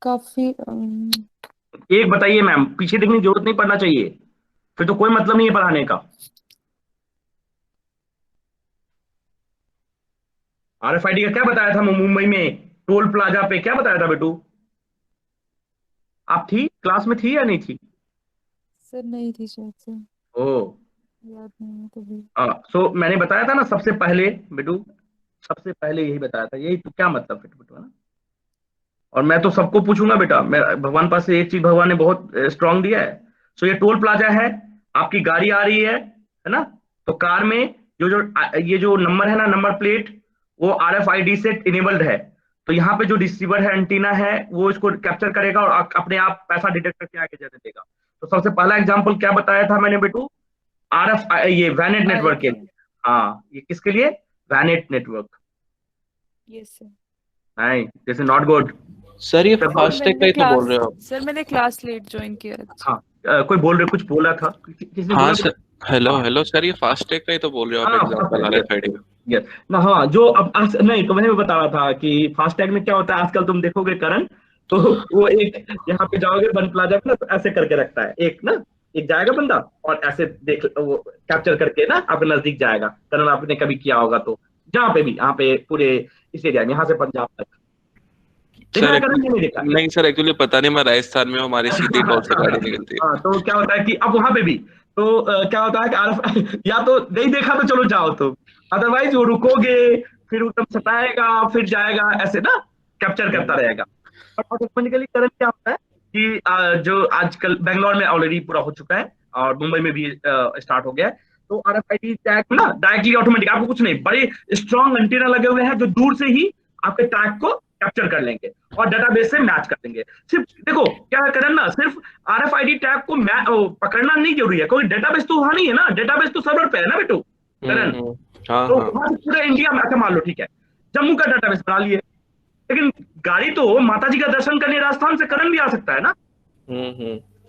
काफी एक बताइए मैम, पीछे देखने की जरूरत नहीं पड़ना चाहिए, फिर तो कोई मतलब नहीं है पढ़ाने का। RFID का क्या बताया था मुंबई में टोल प्लाजा पे, क्या बताया था बेटू? आप थी क्लास में, थी या नहीं थी? सर नहीं थी शायद से, ओ याद नहीं है कभी। सो मैंने बताया था ना सबसे पहले बेटू, सबसे पहले यही बताया था, यही तो क्या मतलब फिर बेटू है ना। और मैं तो सबको पूछूंगा बेटा, मैं भगवान पास से एक चीज भगवान ने बहुत स्ट्रांग दिया है। सो ये टोल प्लाजा है, आपकी गाड़ी आ रही है ना? तो कार में ये जो नंबर है ना, नंबर प्लेट, वो RFID से इनेबल्ड है। तो यहाँ पे जो रिसीवर है, एंटीना है, वो इसको कैप्चर करेगा और अपने आप पैसा डिटेक्ट करके आगे जाने देगा। तो सबसे पहला एग्जाम्पल क्या बताया था मैंने बेटू? ये वैनेट नेटवर्क के लिए। हाँ, ये किसके लिए? VANET network. Yes sir. नहीं, this is not good. Sir ये फास्टैग का ही तो बोल रहे हो आप? सर मैंने क्लास लेट ज्वाइन किया था। हाँ, कोई बोल रहे, कुछ बोला था किसने? हाँ बोला सर, हेलो सर, ये फास्टैग का ही तो बोल रहे हो आप एग्जांपल RFID का? यस ना। हाँ, जो अब नहीं तो मैं बता रहा था कि फास्टैग में क्या होता है, आजकल तुम देखोगे करण, तो वो एक यहाँ पे जाओगे बन प्लाजा पे ना, तो ऐसे करके रखता है एक ना, एक जाएगा बंदा और ऐसे देख वो कैप्चर करके ना आपके नजदीक जाएगा। करण आपने कभी किया होगा तो, जहाँ पे भी, यहाँ पे पूरे इस एरिया में, यहाँ से पंजाब तक देखा है करण? नहीं देखा? नहीं सर, एक्चुअली पता नहीं, मैं राजस्थान में हूँ, हमारी सीधी टोल से गाड़ी निकलती है। हाँ, तो क्या होता है कि अब वहां पे भी तो क्या होता है कि या तो नहीं देखा तो चलो जाओ तुम, अदरवाइज वो रुकोगे, फिर एकदम सताएगा, फिर जाएगा, ऐसे ना कैप्चर करता रहेगा। और ऑटोमेटिकली करंट क्या होता है कि जो आजकल बेंगलोर में ऑलरेडी पूरा हो चुका है और मुंबई में भी स्टार्ट हो गया है। तो RFID टैग में ना डायरेक्टली ऑटोमेटिक, आपको कुछ नहीं, बड़े स्ट्रॉन्ग एंटीना लगे हुए हैं जो दूर से ही आपके टैग को कैप्चर कर लेंगे और डेटाबेस से मैच कर देंगे। सिर्फ देखो क्या करना ना, सिर्फ RFID टैग को पकड़ना नहीं जरूरी है, क्योंकि डेटाबेस तो वहां नहीं है ना, डेटाबेस तो सर्वर पे है ना बेटू करण। तो वहां से पूरे इंडिया में, अच्छा मान लो ठीक है, जम्मू का डेटाबेस बना लिए, लेकिन गाड़ी तो माता जी का दर्शन करने राजस्थान से करण भी आ सकता है ना।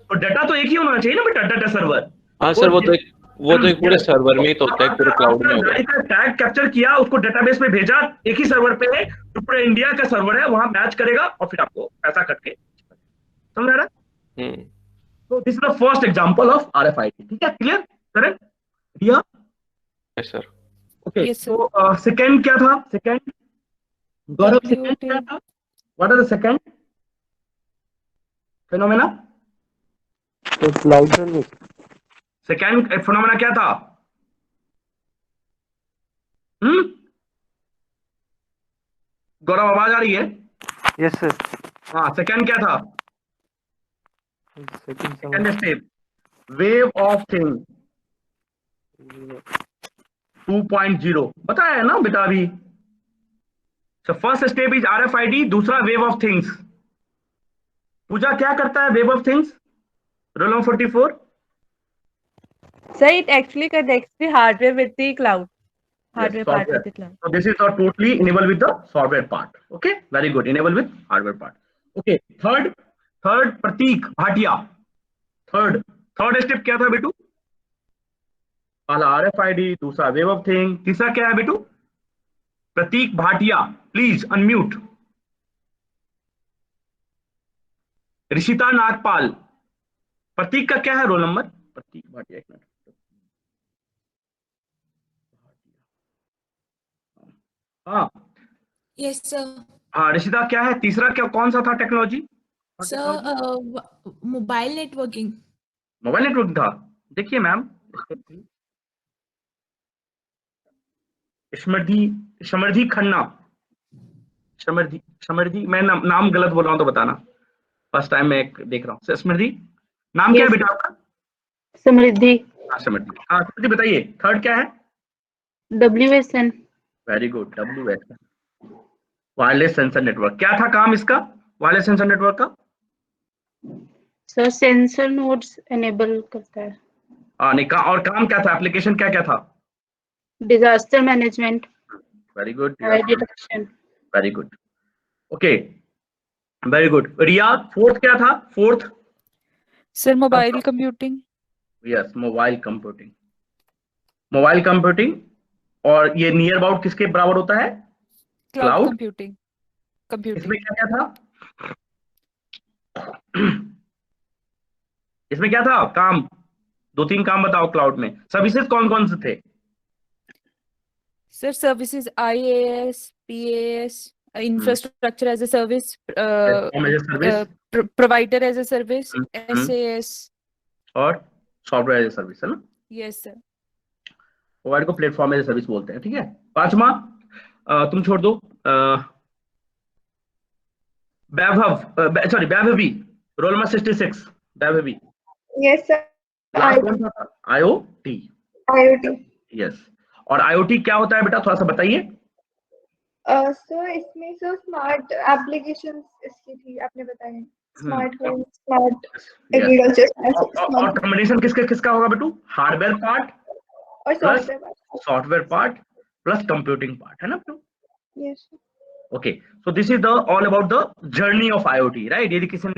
तो डाटा तो एक ही होना चाहिए ना बेटा, डाटा सर्वर। हाँ सर, वो तो एक पूरे सर्वर में ही तो होता है, पूरे क्लाउड में होगा। गाड़ी का टैग कैप्चर किया, उसको डेटाबेस में भेजा, एक ही सर्वर पे है, जो पूरे इंडिया का सर्वर है, वहां मैच करेगा और फिर आपको पैसा करके, समझ आ रहा? तो this is the first example of RFID। ठीक है, क्लियर करेक्ट? दिया? Yes sir. Okay, Yes, sir. तो सेकंड क्या था? सेकंड गौरव, सेकंड क्या था? What are the second phenomena? तो क्लाउड सर्विस। सेकंड फिनोमेना क्या था? गौरव आवाज आ रही है? Yes sir. हाँ, सेकंड क्या था? Second step wave of thing 2.0 बताया है ना बेटा अभी। So first step is RFID, दूसरा वेव ऑफ थिंग्स। पूजा क्या करता है wave of things? Roll number 44। So it actually connects the hardware with the cloud. Hardware Yes, part software. with the cloud. So this is not totally enable with the software part. Okay, very good. Enable with hardware part. Okay, third Prateek Bhatia. Third step क्या था बेटू? पहला RFID, दूसरा wave of thing, तीसरा क्या है बेटू? प्रतीक Bhatia, please unmute. Rishita Nagpal. प्रतीक का क्या है रोल नंबर? प्रतीक भाटिया, एक मिनट। हाँ Yes, sir. हाँ, ऋषिता क्या है? तीसरा क्या, कौन सा था technology? Sir, mobile networking. Mobile network था। देखिए मैम, समृद्धि खन्ना, समृद्धि मैं नाम गलत बोल रहा हूँ तो बताना, फर्स्ट टाइम मैं देख रहा हूँ। समृद्धि नाम क्या है बेटा आपका? समृद्धि। हाँ समृद्धि, हाँ समृद्धि बताइए थर्ड क्या है? WSN। Very good, WSN, wireless sensor network. क्या था काम इसका वायरलेस सेंसर नेटवर्क का? सर सेंसर नोड्स इनेबल करता है। नहीं और काम क्या था, एप्लीकेशन क्या क्या था? Disaster management, very good, detection. Very good, okay, very good. Riya, fourth क्या था? Fourth sir mobile computing. Yes, mobile computing. Mobile computing, और ये नियर अबाउट किसके बराबर होता है? Cloud cloud. कंप्यूटिंग। इसमें क्या क्या था? इसमें क्या था काम? 2-3 काम बताओ क्लाउड में। सर्विसेज कौन कौन से थे? Sir services IaaS, PaaS, infrastructure as a service, provider as a service, SaaS और सॉफ्टवेयर एज ए सर्विस, है ना? Yes sir. प्रोवाइड को प्लेटफॉर्म एज ए सर्विस बोलते हैं, ठीक है। पांचवा तुम छोड़ दो, Vaibhav, sorry Vaibhavi, roll number 66, Vaibhavi. Yes sir, IoT। IoT। यस, और IoT क्या होता है बेटा, थोड़ा सा बताइए। सर इसमें सर स्मार्ट एप्लीकेशंस इसकी थी, आपने बताया स्मार्ट होम, स्मार्ट एग्रीकल्चर। और कॉम्बिनेशन किसका किसका होगा बेटू? हार्डवेयर पार्ट और plus software part plus computing part, है ना बेटू? Yes. Okay, so this is the all about the journey of IoT, right? यदि किसी ने